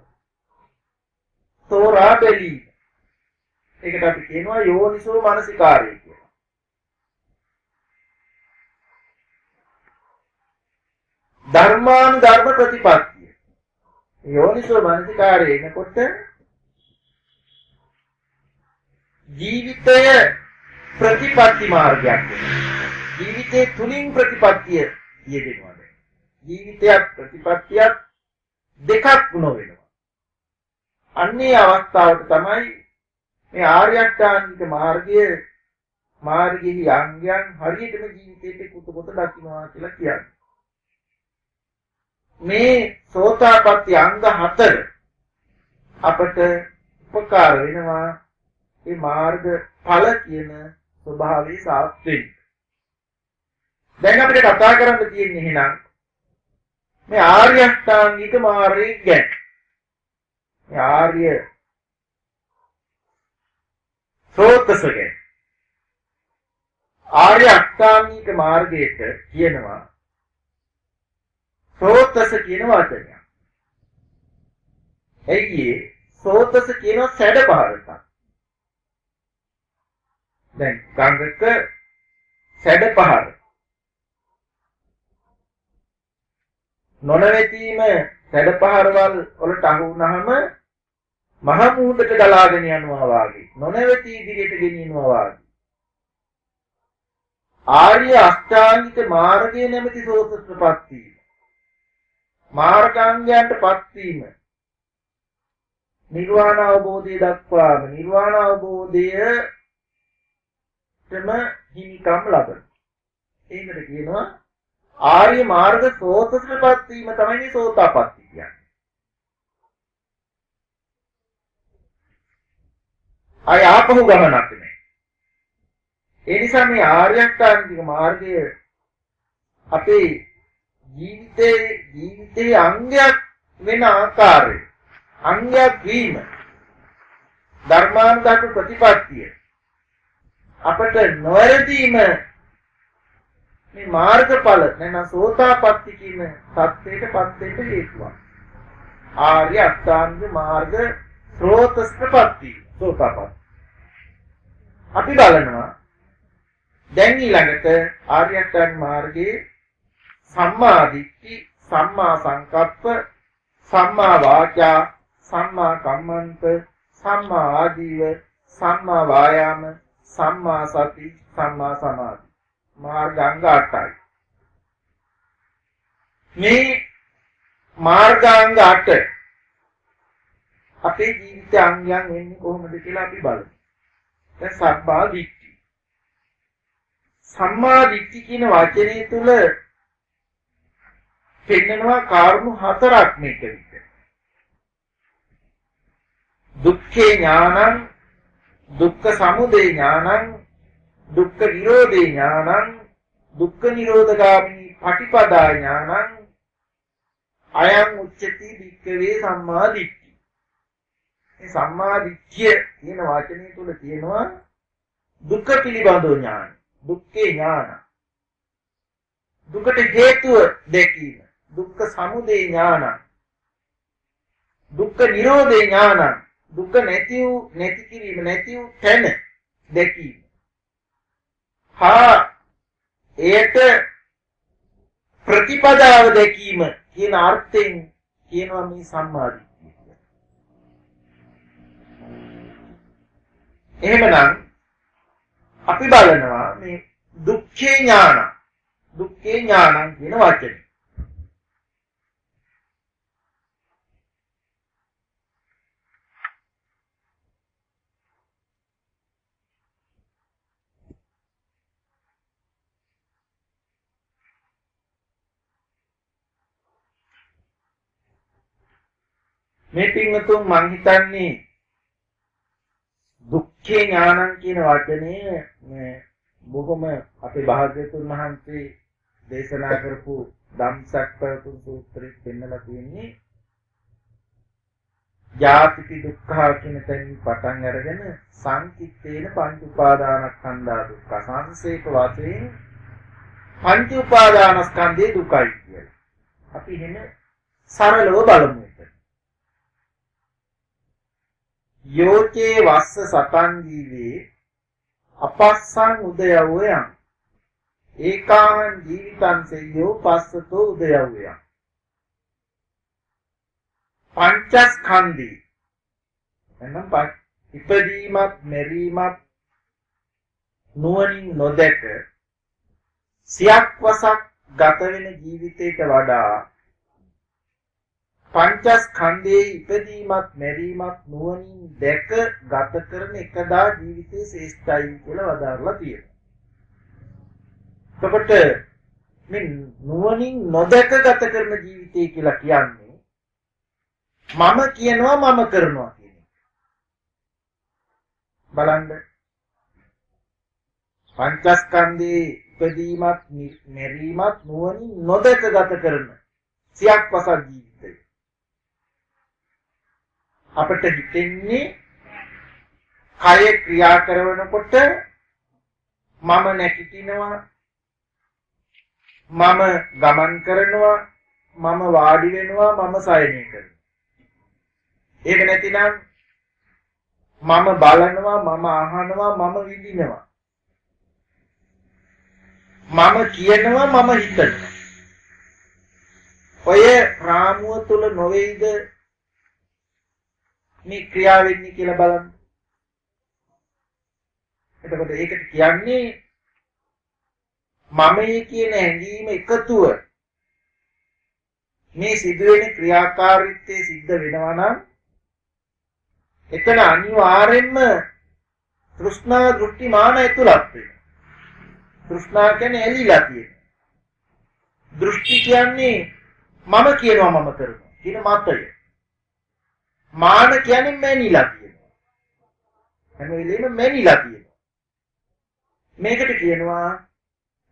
තෝරා බැලීම. ඒකට අපි කියනවා යෝනිසෝ මනසිකාරය කියලා. ධර්මානුධර්ම ප්‍රතිපත්තිය. යෝනිසෝ මනසිකාරය එනකොට ජීවිතය ප්‍රතිපත්ති මාර්ගයක් වෙනවා. ජීවිතේ තුලින් ප්‍රතිපත්තිය යෙදෙනවා. ජීවිතයක් ප්‍රතිපත්තියක් දෙකක් වුණ වෙනවා. අන්නේ අවස්ථාවට තමයි මේ ආර්ය අෂ්ටාංගික මාර්ගයේ අංගයන් හරියටම ජීවිතේට කුත කොට දකින්නවා කියලා කියන්නේ. මේ සෝතාපට්ටි අංග 4 අපට උපකාර වෙනවා මේ මාර්ග ඵල කියන ස්වභාවයේ සාත්‍වෙන්න. දැන් අපිට කතා කරන්න තියෙන්නේ එහෙනම් මේ ආර්ය අෂ්ටාංගික මාර්ගය ගැන. මේ ආර්ය සෝතස ගැන. ආර්ය අෂ්ටාංගික මාර්ගයට කියනවා සෝතස කියන වචනය. එයි සෝතස කියන සැඩ පහරක්. දැන් ගංගක සැඩ පහර නොනවතීම සැඩ පහරවල් වලට අහු වුණාම මහ මුහුදට ගලාගෙන යනවා වාගේ නොනවතී ඉදිරියට ගෙනියනවා වාගේ ආර්ය අෂ්ටාංගික මාර්ගයේ නැමැති සෝතස්පත් වීම මාර්ගාංගයන්ටපත් වීම නිර්වාණ අවබෝධය දක්වාම නිර්වාණ අවබෝධයටම හිමිකම් ලබන. ඒකට කියනවා ආර්ය මාර්ග සෝතස්පත් වීම තමයි මේ සෝතාපට්ටි කියන්නේ. අය ආපහු ගමනක් නෑ. ඒ නිසා මේ ආර්ය අෂ්ටාංගික මාර්ගය අපේ ජීවිතයේ අංගයක් වෙන ආකාරය අංගයක් වීම ධර්මානුධර්ම ප්‍රතිපත්තිය අපට නොවැරදීම මේ මාර්ගඵල නැත්නම් සෝතාපට්ටි කියන සත්‍යයටපත් වෙන්න හේතුවක්. ආර්ය අෂ්ටාංග මාර්ග ස්රෝතස්පත්ති සෝතාපට්ටි. අපි බලනවා දැන් ඊළඟට ආර්ය අෂ්ටාංග මාර්ගයේ සම්මා දිට්ඨි, සම්මා සංකප්ප, සම්මා වාචා, සම්මා කම්මන්ත, සම්මා ආජීව, සම්මා වායාම, සම්මා සති, සම්මා සමාධි. මාර්ගාංග 8යි. මේ මාර්ගාංග 8 අපේ ජීවිත අංගයන් වෙන්නේ කොහොමද කියලා අපි බලමු. දැන් සම්මා දිට්ඨි. සම්මා දිට්ඨි කියන වචනේ තුල පෙන්නනවා කාරණු 4ක් මේක විතර. දුක්ඛේ ඥානං, දුක්ඛ සමුදය ඥානං, දුක්ඛ නිරෝධේ ඥානං, දුක්ඛ නිරෝධගාමිනී පටිපදා ඥානං, අයං උච්චති වික්ඛවේ සම්මා දිට්ඨි. මේ සම්මා දිට්ඨිය කියන වචනේ තුල තියෙනවා දුක්ඛ පිළිබඳව ඥාන, දුක්ඛේ ඥාන, දුකට හේතුව දැකීම, දුක්ඛ සමුදය ඥාන, දුක්ඛ නිරෝධේ ඥාන, දුක නැති කිරීම, නැති වූ තැන දැකීම. එයට ප්‍රතිපදාව දැකීම කියන අර්ථයෙන් කියනවා මේ සම්මා දිට්ඨිය කියලා. එහෙමනම් අපි බලනවා මේ දුක්ඛේ ඥාන, දුක්ඛේ ඥානං කියන වචනේ. මේ පින්වතුන් මං හිතන්නේ දුක්ඛේ ඥානං කියන වචනේ බොහොම අපේ භාග්‍යවතුන් වහන්සේ දේශනා කරපු ධම්සක්පවතුන් සූත්‍රයේ පෙන්නලා තියෙන්නේ ජාතිපි දුක්ඛ කියන තැනින් පටන් අරගෙන සංකිට්ඨේන පංච උපාදානස්කන්ධා දුක්ඛ සංසේක වශයෙන් පංච උපාදානස්කන්ධේ දුකයි කියලා. අපි එහෙම සරලව බලමු. යෝචේ වස්ස සතං ජීවේ අපස්සං උදයවයං ඒකාං ජීවිතං සෙය්‍යෝ පස්සතෝ උදයවයං පංචස්කන්ධී එනම් ඉපදීමත් මෙරීමත් නුවණින් නොදැක සියක් වසක් ගත වෙන ජීවිතයට වඩා පංචස්කන්ධයේ ඉපදීමත් මෙරීමත් නුවණින් දැක ගත කරන එකදා ජීවිතයේ ශ්‍රේෂ්ඨයි කියලා වදාරලා තියෙනවා. එතකොට මේ නුවණින් නොදැක ගත කරන ජීවිතය කියලා කියන්නේ මම කියනවා මම කරනවා කියන එක. බලන්න. පංචස්කන්ධයේ ඉපදීමත් මෙරීමත් නුවණින් නොදැක ගත කරන සියක් වසක් ජීවිතය. අපිට හිතෙන්නේ කය ක්‍රියා කරනකොට මම නැගිටිනවා, මම ගමන් කරනවා, මම වාඩි වෙනවා, මම සයනය කරනවා. ඒක නැතිනම් මම බලනවා, මම අහනවා, මම විඳිනවා. මම කියනවා, මම හිතනවා. ඔය රාමුව තුල නොවේද මේ ක්‍රියාව වෙන්නේ කියලා බලන්න. එතකොට ඒකට කියන්නේ මමයි කියන හැඟීම එකතුව මේ සිදුවෙන ක්‍රියාකාරීත්වයේ සිද්ධ වෙනවා නම් එතන අනිවාර්යෙන්ම තෘෂ්ණා දෘෂ්ටි මාන ඇතුළත් වෙනවා. තෘෂ්ණා කියන්නේ ඇලිලා තියෙන. දෘෂ්ටි කියන්නේ මම කියනවා මම කරනවා කියන මතය. මාන කියන්නේ මැනිලා තියෙනවා. හැම වෙලෙම මැනිලා තියෙනවා. මේකට කියනවා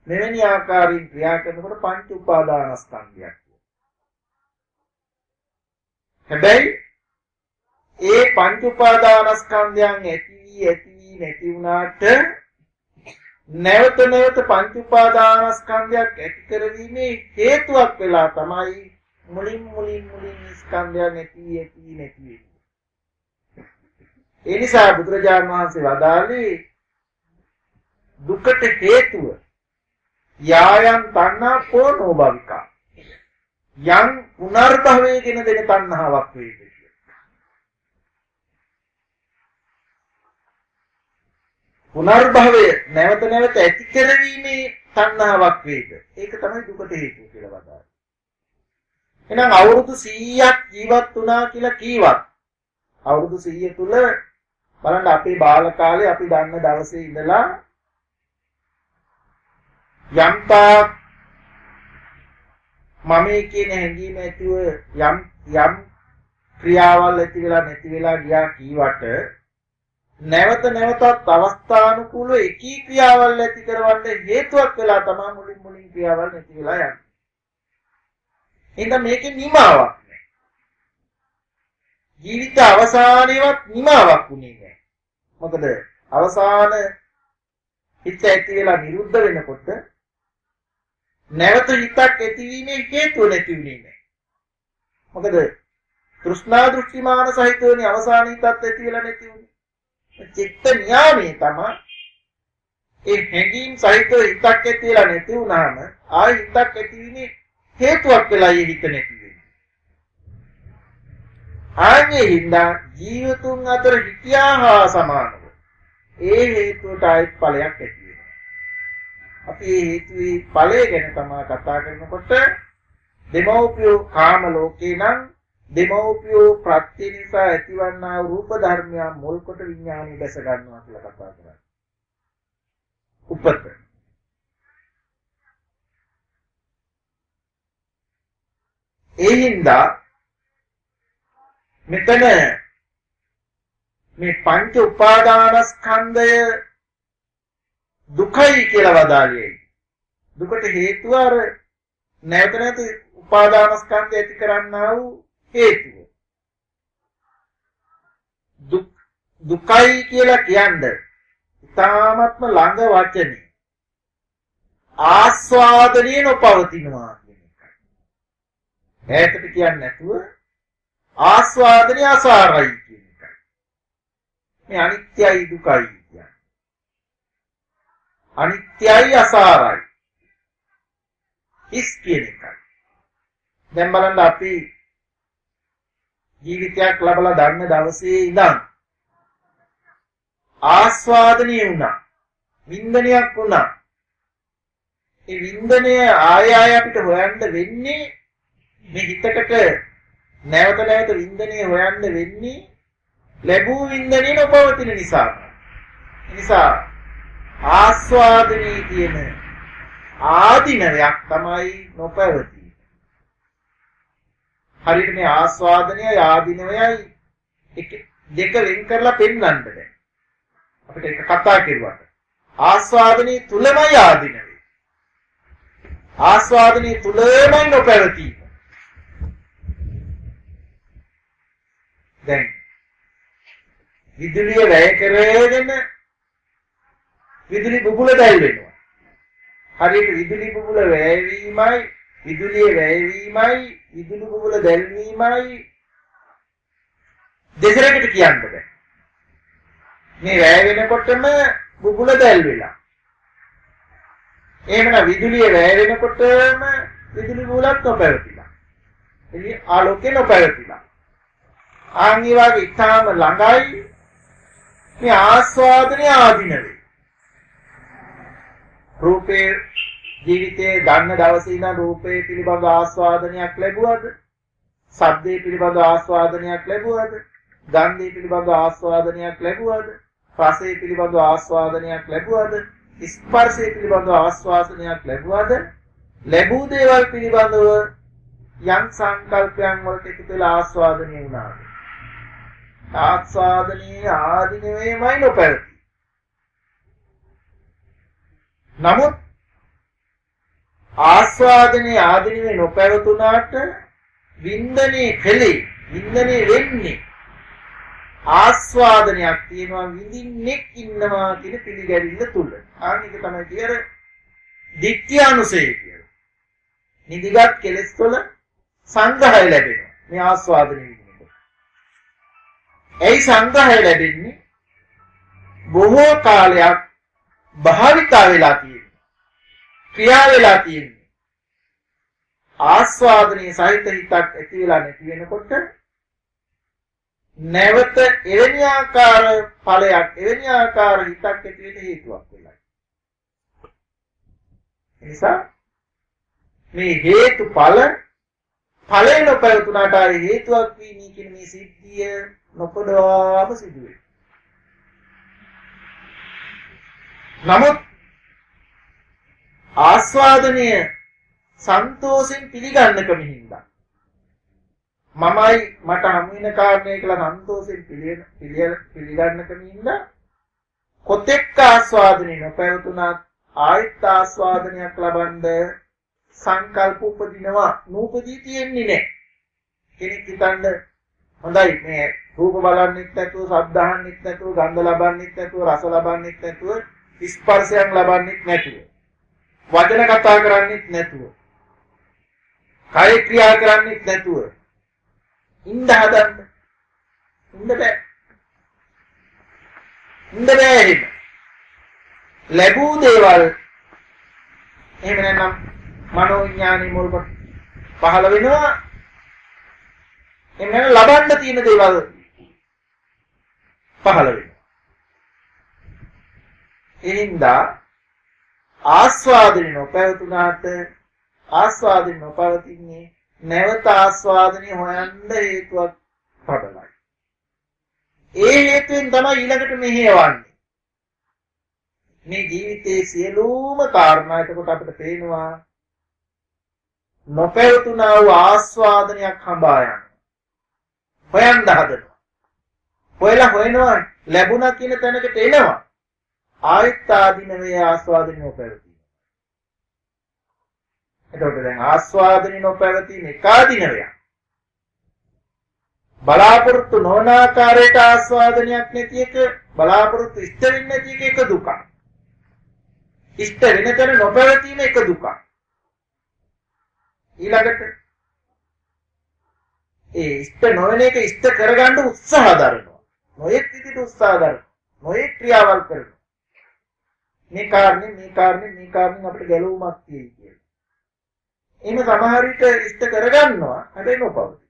මෙවැනි ආකාරයෙන් ක්‍රියා කරනකොට පංච උපාදානස්කන්ධයක් කියලා. හැබැයි ඒ පංච උපාදානස්කන්ධයන් ඇති නැති වුණාට නැවත නැවත පංච උපාදානස්කන්ධයක් ඇති කරවීමේ හේතුවක් වෙලා තමයි මුලින් ස්කන්ධයන් නැති. ඒ නිසා බුදුරජාණන් වහන්සේ වදාළේ දුකට හේතුව යායන් තණ්හා පොනෝ භවිකා. යම් පුනර්භවයේ ගෙන දෙන තණ්හාවක් වේද කියලා. පුනර්භවය නැවත නැවත ඇති කරවීමේ තණ්හාවක් වේද. ඒක තමයි දුකට හේතුව කියලා වදාළේ. එහෙනම් අවුරුදු 100ක් ජීවත් වුණා කියලා කීවත් අවුරුදු 100 තුල බලන්න අපේ බාල කාලේ අපි දන්න දවසේ ඉඳලා යම්තා මම කියන හැඟීම ඇතුව යම් ක්‍රියාවල් ඇති වෙලා නැති වෙලා ගියා කීවට නැවත නැවතත් අවස්ථානුකූලව එකී ක්‍රියාවල් ඇති කරවන්න හේතුවක් වෙලා තමයි මුලින් ක්‍රියාවල් නැති වෙලා යන්නේ. එහෙනම් මේකේ නිමාවක් නැහැ. ජීවිත අවසානයේවත් නිමාවක් උනේ නැහැ. මොකද අවසාන හිත ඇති වෙලා නිරුද්ධ වෙනකොට නැවත හිතක් ඇතිවීමේ හේතුව නැති වෙන්නේ නැහැ. මොකද තෘෂ්ණා දෘෂ්ටිමාන සහිතවනේ අවසාන හිතත් ඇති වෙලා නැති වුනේ. චිත්ත න්යාමයේ තමයි ඒ හැඟීම් සහිතව හිතක් ඇති වෙලා නැති වුනහම ආයි හිතක් ඇතිවීමේ හේතුවක් වෙලා ඒ හිත නැති වෙන්නේ. ආන්නේ හින්දා ජීවතුන් අතර හිතියා හා සමානව ඒ හේතුවට ආයි ඵලයක් ඇති වෙනවා. අපි මේ හේතුවේ ඵලය ගැන තමයි කතා කරනකොට දෙමෝපියෝ කාම ලෝකේ නම් දෙමෝපියෝ ප්‍රත්‍ය නිසා ඇතිවන්නා රූප ධර්මයන් මුල් කොට විඥානය දැස ගන්නවා කියලා කතා කරන්නේ. උපත. ඒ හින්දා මෙතන මේ පංච උපාදානස්කන්ධය දුකයි කියලා වදාළේ. දුකට හේතුව අර නැවත නැවත උපාදානස්කන්ධය ඇති කරන්නා වූ හේතුව. දුකයි කියලා කියන්නේ ඉතාමත්ම ළඟ වචනේ. ආස්වාදනීය නොපවතිනවා කියන එකයි. ඈතට කියන්නේ නැතුව ආස්වාදනීය අසාරයි කියන එකයි. මේ අනිත්‍යයි දුකයි කියන්නේ. අනිත්‍යයි අසාරයි. ඉස් කියන එකයි. දැන් බලන්න අපි ජීවිතයක් ලැබලා ගන්න දවසේ ඉඳන් ආස්වාදනීය වුණා. වින්දනයක් වුණා. ඒ වින්දනය ආය අපිට හොයන්න වෙන්නේ මේ හිතකට නැවත නැවත වින්දනය හොයන්න වෙන්නේ ලැබූ වින්දනය නොපවතින නිසා. ඒ නිසා ආස්වාදනීය කියන ආදීනවයක් තමයි නොපවතින. හරියට මේ ආස්වාදනයයි ආදීනවයයි දෙක වෙන් කරලා පෙන්වන්න බෑ. අපිට ඒක කතා කරුවාට ආස්වාදනයේ තුලමයි ආදීනවේ. ආස්වාදනයේ තුලමයි නොපැවතීම. දැන් විදුලිය වැය කරගෙන විදුලි බුබුල දැල් වෙනවා. හරියට විදුලි බුබුල වැය වීමයි විදුලිය වැය වීමයි විදුලි බුබුල දැල්වීමයි දෙසරකට කියන්න බෑ. මේ වැය වෙනකොටම බුබුල දැල් වෙලා. එහෙමනම් විදුලිය වැය වෙනකොටම විදුලි බුබුලක් නොපැවතිලා. එළිය ආලෝකේ නොපැවතිලා. ආන්ගේ වගේ ඉතාම ළඟයි මේ ආස්වාදනීය ආදීනවේ. රූපේ ජීවිතයේ ගන්න දවසේ ඉඳන් රූපේ පිළිබඳ ආස්වාදනයක් ලැබුවද? ශබ්දේ පිළිබඳ ආස්වාදනයක් ලැබුවද? ගන්ධේ පිළිබඳ ආස්වාදනයක් ලැබුවද? රසයේ පිළිබඳ ආස්වාදනයක් ලැබුවද? ස්පර්ශයේ පිළිබඳ ආස්වාදනයක් ලැබුවද? ලැබූ දේවල් පිළිබඳව යම් සංකල්පයන් වලට එකතු වෙලා ආස්වාදනය වුණාද? ආස්වාදනීය ආදීනවේමයි නොපැවති. නමුත් ආස්වාදනයේ ආදීනවේ නොපැවතුනාට වින්දනයේ කෙලේ වින්දනයේ වෙන්නේ ආස්වාදනයක් තියෙනවා විඳින්නෙක් ඉන්නවා කියන පිළිගැවිල්ල තුල. ආනික තමයි කියන දික්ඛ්‍යානුසය කියන්නේ. නිදිගත් කෙලෙස් වල සංග්‍රහය ලැබෙනවා. මේ ආස්වාදනයේ විඳිනකොට. ඒ සංග්‍රහය ලැබෙන්නේ බොහෝ කාලයක් භාවිතා වෙලා තියෙනවා. ක්‍රියා වෙලා තියෙන්නේ. ආස්වාදනයේ සහිත හිතක් ඇති වෙලා නැති වෙනකොට නැවත එවැනි ආකාර ඵලයක් එවැනි ආකාර හිතක් ඇති වෙන්න හේතුවක් වෙලා. ඒ නිසා මේ හේතුඵල ඵලය නොපැවතුනාට හේතුවක් වීමී කියන මේ සිද්ධිය නොපදවාම සිදු වෙනවා. නමුත් ආස්වාදනය සන්තෝෂෙන් පිළිගන්නකම හින්දා මමයි මට හමු වෙන කාරණේ කියලා සන්තෝෂෙන් පිළිගන්නකම හින්දා කොතෙක් ආස්වාදනය නොපැවතුනත් ආයත් ආස්වාදනයක් ලබන්න සංකල්ප උපදිනවා නූපදී තියෙන්නේ නැහැ. කෙනෙක් හිතන්න හොඳයි මේ රූප බලන්නෙත් නැතුව, ශබ්ද අහන්නෙත් නැතුව, ගන්ධ ලබන්නෙත් නැතුව, රස ලබන්නෙත් නැතුව, ස්පර්ශයන් ලබන්නෙත් නැතුව, වචන කතා කරන්නෙත් නැතුව, කාය ක්‍රියා කරන්නෙත් නැතුව ඉන්න හදන්න. ඉන්න බෑ. ඉන්න බෑ එහෙම. ලැබූ දේවල් එහෙම නැත්නම් මනෝ විඥානි මුල් කොට පහළ වෙනවා. එහෙම ලබන්න තියෙන දේවල් පහළ වෙනවා. එනින්දා ආස්වාදනය නොපැවතුනාට ආස්වාදනය නොපවතින්නේ නැවත ආස්වාදනය හොයන්න හේතුවක් පදලයි. ඒ හේතුවෙන් තමයි ඊළඟට මෙහෙවන්නේ. මේ ජීවිතයේ සියලුම කාරණා එතකොට අපිට පේනවා නොපැවතුනා වූ ආස්වාදනයක් හඹා යනවා. හොයන්න හදනවා. හොයනවා ලැබුණා කියන තැනකට එනවා. ආයත් ආදීනවේ ආස්වාදනය නොපැවතී. එතකොට දැන් ආස්වාදනය නොපැවතීම එක ආදීනවයක්. බලාපොරොත්තු නොවන ආකාරයට ආස්වාදනයක් නැති එක, බලාපොරොත්තු ඉෂ්ට වෙන්නේ නැති එක දුකක්. ඉෂ්ට වෙන තැන නොපැවතීම එක දුකක්. ඊළඟට ඒ ඉෂ්ට නොවන එක ඉෂ්ට කරගන්න උත්සාහ දරනවා. නොයෙක් විදිහට උත්සාහ දරනවා. නොයෙක් ක්‍රියාවල් කරනවා. මේ කාරණේ අපිට ගැලවුමක් තියෙයි කියලා. එහෙම සමහර විට ඉෂ්ට කරගන්නවා. හැබැයි නොපවතී.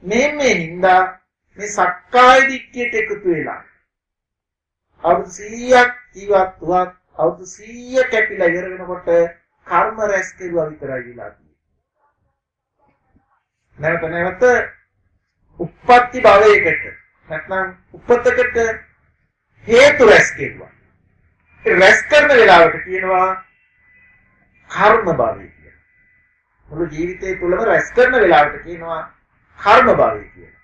මේ හින්දා මේ සක්කාය දිට්ඨියට එකතු වෙලා අවුරුදු 100ක් ජීවත් වුණත් අවුරුදු 100 කැපිලා ඉවර වෙනකොට කර්ම රැස් කෙරුවා විතරයි විලා තියෙන්නේ. නැවත උප්පත්ති භවයකට නැත්නම් උපතකට හේතු රැස් කෙරුවා. ඒ රැස් කරන වෙලාවට කියනවා කර්ම භවය කියලා. මුළු ජීවිතය තුළම රැස් කරන වෙලාවට කියනවා කර්ම භවය කියලා.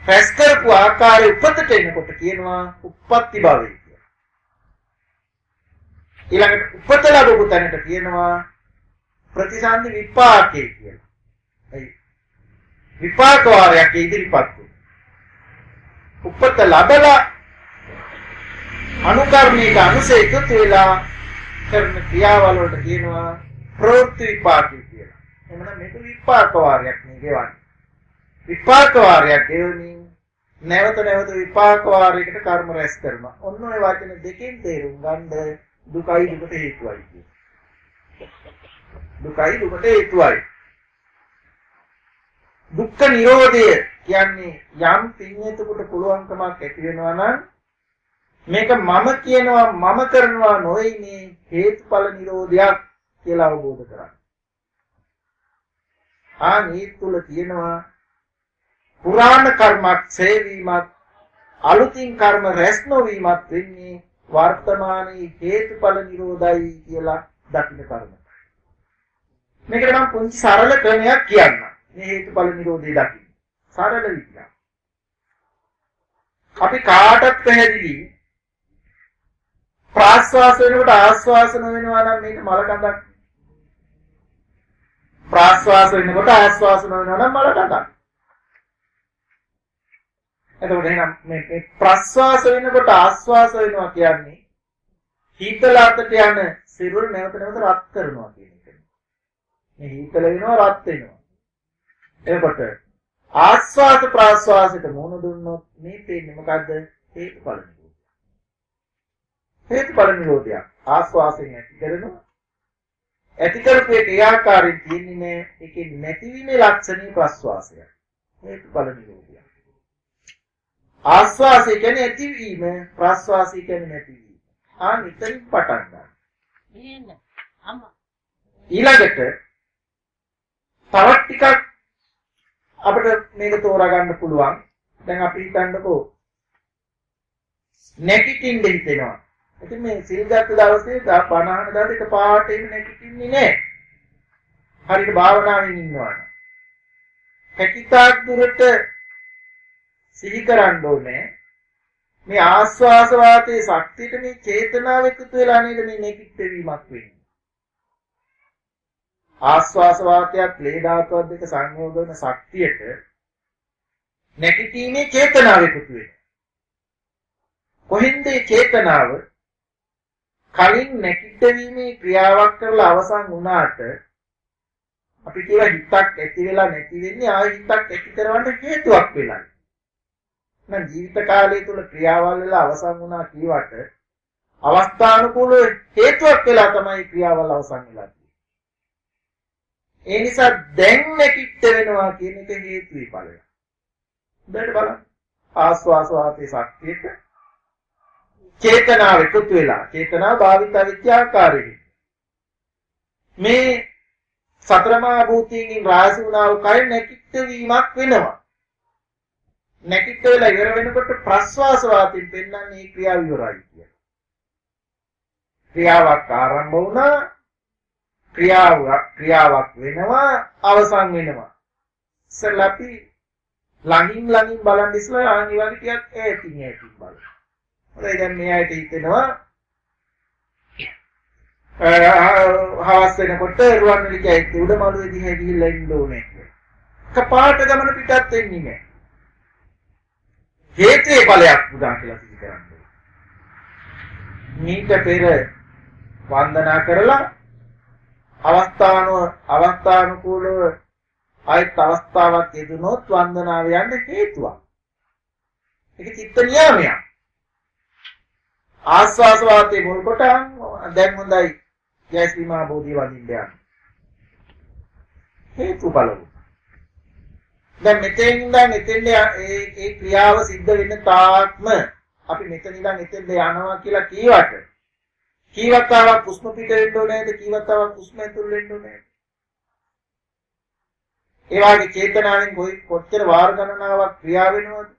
රැස් කරපු ආකාරය උපතට එනකොට කියනවා උප්පත්ති භවය කියලා. ඊළඟට උපත ලැබපු තැනට කියනවා ප්‍රතිසන්දි විපාකේ කියලා. ඒ විපාක වාරයක් ඉදිරිපත් වෙනවා. උපත ලැබලා අනුකර්මයක අනුසය එකතු වෙලා කරන ක්‍රියාවල වලට කියනවා ප්‍රවෘත්ති විපාකේ කියලා. එමනම් මේක විපාක වාරයක් නේ ගෙවන්නේ. විපාක වාරයක් ගෙවමින් නැවත විපාක වාරයකට කර්ම රැස් කරනවා. ඔන්න ඔය වචන දෙකෙන් තේරුම් ගන්න දුකයි දුකට හේතුවයි කියන්නේ. දුකයි දුකට හේතුවයි. දුක්ඛ නිරෝධය කියන්නේ යම් පින්යතකට පුළුවන්කමක් ඇති වෙනවා නම් මේක මම කියනවා මම කරනවා නොවේනේ හේතුඵල නිරෝධයක් කියලා අවබෝධ කරගන්න. මේ තුල තියෙනවා පුරාණ කර්මක් සේවීමත් අලුතින් කර්ම රැස් නොවීමත් වෙන්නේ වර්තමානයේ හේතුඵල නිරෝධයි කියලා දකින්න කර්ම. මේකට නම් පුංචි සරල ක්‍රමයක් කියන්න. මේ හේතුඵල නිරෝධය දකින්න. සරල විදියක්. අපි කාටත් පැහැදිලි ප්‍රාශ්වාස වෙනකොට ආශ්වාස නොවෙනවා නම් මේක මල කඳක්. ප්‍රාශ්වාස වෙනකොට ආශ්වාස නොවෙනවා නම් මල කඳක්. එතකොට එහෙනම් මේ ප්‍රශ්වාස වෙනකොට ආශ්වාස වෙනවා කියන්නේ හීතල අතට යන සිරුර නැවත රත් කරනවා කියන එක. මේ හීතල වෙනවා රත් වෙනවා. එතකොට ආශ්වාස ප්‍රාශ්වාසයට මුහුණ දුන්නොත් මේ පේන්නේ මොකද්ද? හේතුඵල නිරෝධය. හේතුඵල නිරෝධය ආශ්වාසයෙන් ඇති කරනවා. ඇති කරපු ඒ ක්‍රියාකාරී තියෙන්නේ ඒකේ නැතිවීමේ ලක්ෂණේ ප්‍රශ්වාසය. හේතුඵල නිරෝධය. ආස්වාසය කියන්නේ ඇතිවීම, ප්‍රාස්වාසය කියන්නේ නැතිවීම. නිතරින් පටන් ගන්න. ඊළඟට තවත් ටිකක් අපිට මේක තෝරා ගන්න පුළුවන්. දැන් අපි හිතන්නකෝ නැගිටින්න හිතෙනවා. ඉතින් මේ සිල් ගත්ත දවසේ බණ අහන දවසේ එකපාරට එන්නේ නැගිටින්නේ නැහැ. හරියට භාවනාවෙන් ඉන්නවා. හැකිතාක් දුරට සිහි කරන්න ඕනේ. මේ ආස්වාස වාතයේ ශක්තියට මේ චේතනාව එකතු වෙලා නේද මේ නැගිටවීමක් වෙන්නේ. ආස්වාස වාතයත් ලේ ධාතුවත් දෙක සංයෝග වෙන ශක්තියට නැගිටීමේ චේතනාව එකතු වෙනවා. කොහෙන්ද මේ චේතනාව? කලින් නැගිටීමේ ක්‍රියාවක් කරලා අවසන් වුණාට අපි කියලා හිතක් ඇති වෙලා නැති වෙන්නේ ආයෙ හිතක් ඇති කරවන්න හේතුවක් වෙලා. නම් ජීවිත කාලය තුල ක්‍රියාවල් වෙලා අවසන් වුණා කියවට අවස්ථානුකූල හේතුවක් වෙලා තමයි ක්‍රියාවල් අවසන් වෙලා තියෙන්නේ. ඒ නිසා දැන් නැකිට වෙනවා කියන එක හේතු විපලය. දැන් බලන්න ආස්වාස වාතයේ ශක්තියට චේතනාව එකතු වෙලා චේතනාව භාවිත විද්‍යාකාරී මේ සතරමා භූතයෙන් රාශි වුණා වූ කය නැකිට වීමක් වෙනවා. නැකිට වෙලා ඉවර වෙනකොට ප්‍රස්වාස වාතයෙන් පෙන්වන්නේ ක්‍රියාව ඉවරයි කියලා. ක්‍රියාවක් ආරම්භ වුණා ක්‍රියාවක් වෙනවා අවසන් වෙනවා. ඉස්සෙල්ලාපි ළඟින් බලන් ඉස්සලා ආනි වගේ ටිකක් ඈතින් බලන්න. හොඳයි දැන් මෙයාට හිතෙනවා හවස් වෙනකොට රුවන්වැලිකයි උඩමළුවේදී හැදිලා ඉන්න ඕනේ කියලා. කපාට ගමන පිටත් වෙන්නේ නැහැ. හේතුයේ ඵලයක් පුදා කියලා සිහි කරන්නේ. මීට පෙර වන්දනා කරලා අවස්ථානුකූලව ආයත් අවස්ථාවක් යෙදුනොත් වන්දනාව යන්න හේතුවක්. ඒක චිත්ත නියාමයක්. ආස්වාස වාතයේ මුල් කොට දැන් හොඳයි ජයශ්‍රීමා බෝධිය වදින්න යන්න. හේතු බලමු. දැන් මෙතෙන් ඉඳන් එතෙන්ද ඒ ක්‍රියාව සිද්ධ වෙන්න තාක්ම අපි මෙතන ඉඳන් එතෙන්ද යනවා කියලා කීවට කීවතාවක් කුස්ම පිට වෙන්න ඕනේ නේද? කීවතාවක් කුස්ම ඇතුල් වෙන්න ඕනේ නේද? ඒ වගේ චේතනාවෙන් කොච්චර වාර ගණනාවක් ක්‍රියා වෙනවද?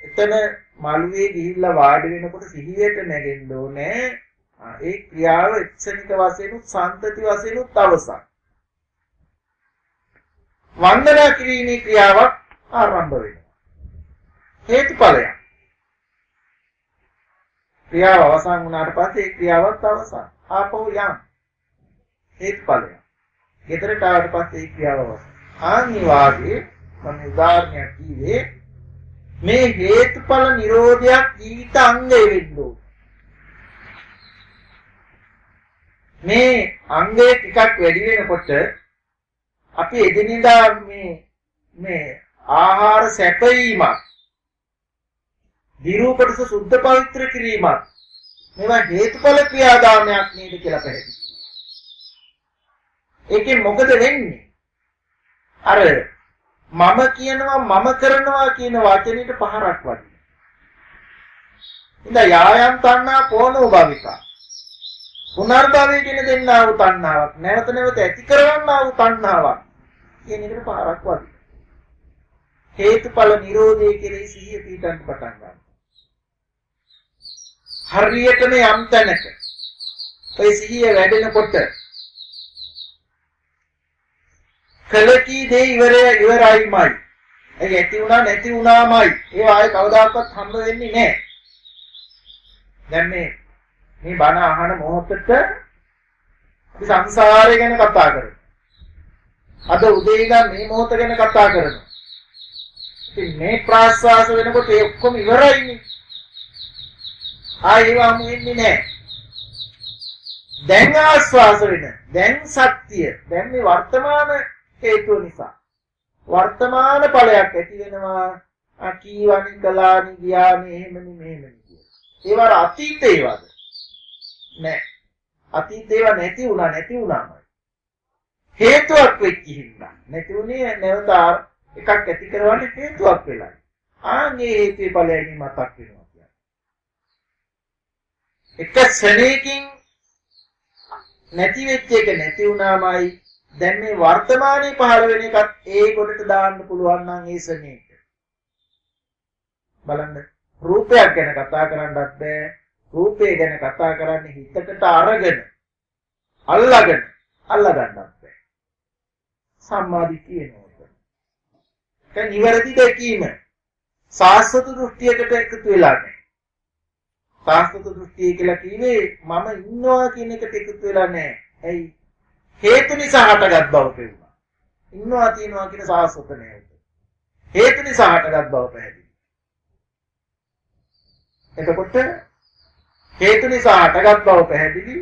එතන මළුවේ ගිහිල්ලා වාඩි වෙනකොට සිහියට නැගෙන්න ඕනේ. ඒ ක්‍රියාව එක්ෂණික වශයෙන් සම්තති වශයෙන් අවසන්. වන්දනා කිරීමේ ක්‍රියාවක් ආරම්භ වෙනවා. හේතුඵලයක්. ක්‍රියාව අවසන් වුණාට පස්සේ ඒ ක්‍රියාවත් අවසන්. ආපහු යම්. හේතුඵලයක්. ගෙදරට ආවට පස්සේ ඒ ක්‍රියාව අවසන්. ආනිවාර්යයෙන් මම උදාහරණයක් කිව්වේ මේ හේතුඵල නිරෝධයක් ජීවිත අංගය වෙන්න ඕන. මේ අංගය ටිකක් වැඩි වෙනකොට අපි එදිනෙදා මේ ආහාර සැපයීමක් දිරූපටස සුද්ධ පවිත්‍ර කිරීමක් මේවා හේතුඵල ක්‍රියාදාමයක් නේද කියලා පැහැදිලි. ඒකෙන් මොකද වෙන්නේ? අර මම කියනවා මම කරනවා කියන වචනෙට පහරක් වදිනවා. ඉතින් යායන් තණ්හා පොනෝ භවිකා. පුනර්භවය කියන දෙන්නා වූ තණ්හාවක් නැවත නැවත ඇති කරවන්නා වූ තණ්හාවක් කියන එකට පහරක් වදිනවා. හේතුඵල නිරෝධය කෙරෙහි සිහිය පිටන්න පටන් ගන්නවා. හරියටම යම් තැනක ඔය සිහිය වැඩෙනකොට කලකී දේ ඉවරයිමයි. ඒක ඇති වුණා නැති වුණාමයි. ඒ ආයේ කවදාකවත් හම්බ වෙන්නේ නැහැ. දැන් මේ බණ අහන මොහොතට අපි සංසාරය ගැන කතා කරමු. අද උදේ ඉඳන් මේ මොහොත ගැන කතා කරමු. ඉතින් මේ ප්‍රාශ්වාස වෙනකොට ඒ ඔක්කොම ඉවරයිනේ. ආයෙ වමු වෙන්නේ නැහැ. දැන් ආශ්වාස වෙන. දැන් සත්‍ය. දැන් මේ වර්තමාන හේතුව නිසා වර්තමාන ඵලයක් ඇති වෙනවා. අකීවනි කලානි ගියානි එහෙමනි මෙහෙමනි කියලා. ඒවර අතීත ඒවාද නෑ. අතීත ඒවා නැති වුණාමයි. හේතුවක් වෙච්ච හින්දා නැති උනේ නැවත එකක් ඇති කරවන්න හේතුවක් වෙලා. ආන්නේ හේතුවේ ඵලයයි මතක් වෙනවා කියන්නේ. එක ශ්‍රේණියකින් නැති වෙච්ච එක නැති වුණාමයි දැන් මේ වර්තමානයේ පහළ වෙන එකත් ඒ කොටට දාන්න පුළුවන් නම් ඒ සමේට බලන්න රූපයක් ගැන කතා කරන්නත් බෑ රූපය ගැන කතා කරන්නේ හිතකට අරගෙන අල්ලගන්නත් බෑ සම්මාදිට්ඨිය නෝත දැන් නිවැරදි දැකීම සාස්වත දෘෂ්ටියකට එකතු වෙලා නැහැ සාස්වත දෘෂ්ටිය කියලා කිව්වේ මම ඉන්නවා කියන එකට එකතු වෙලා නැහැ ඇයි හේතු නිසා හටගත් බව පෙවුනා ඉන්නවා තියනවා කියන සාස්වත නැහැ හේතු නිසා හටගත් බව පැහැදිලි එතකොට හේතු නිසා හටගත් බව පැහැදිලි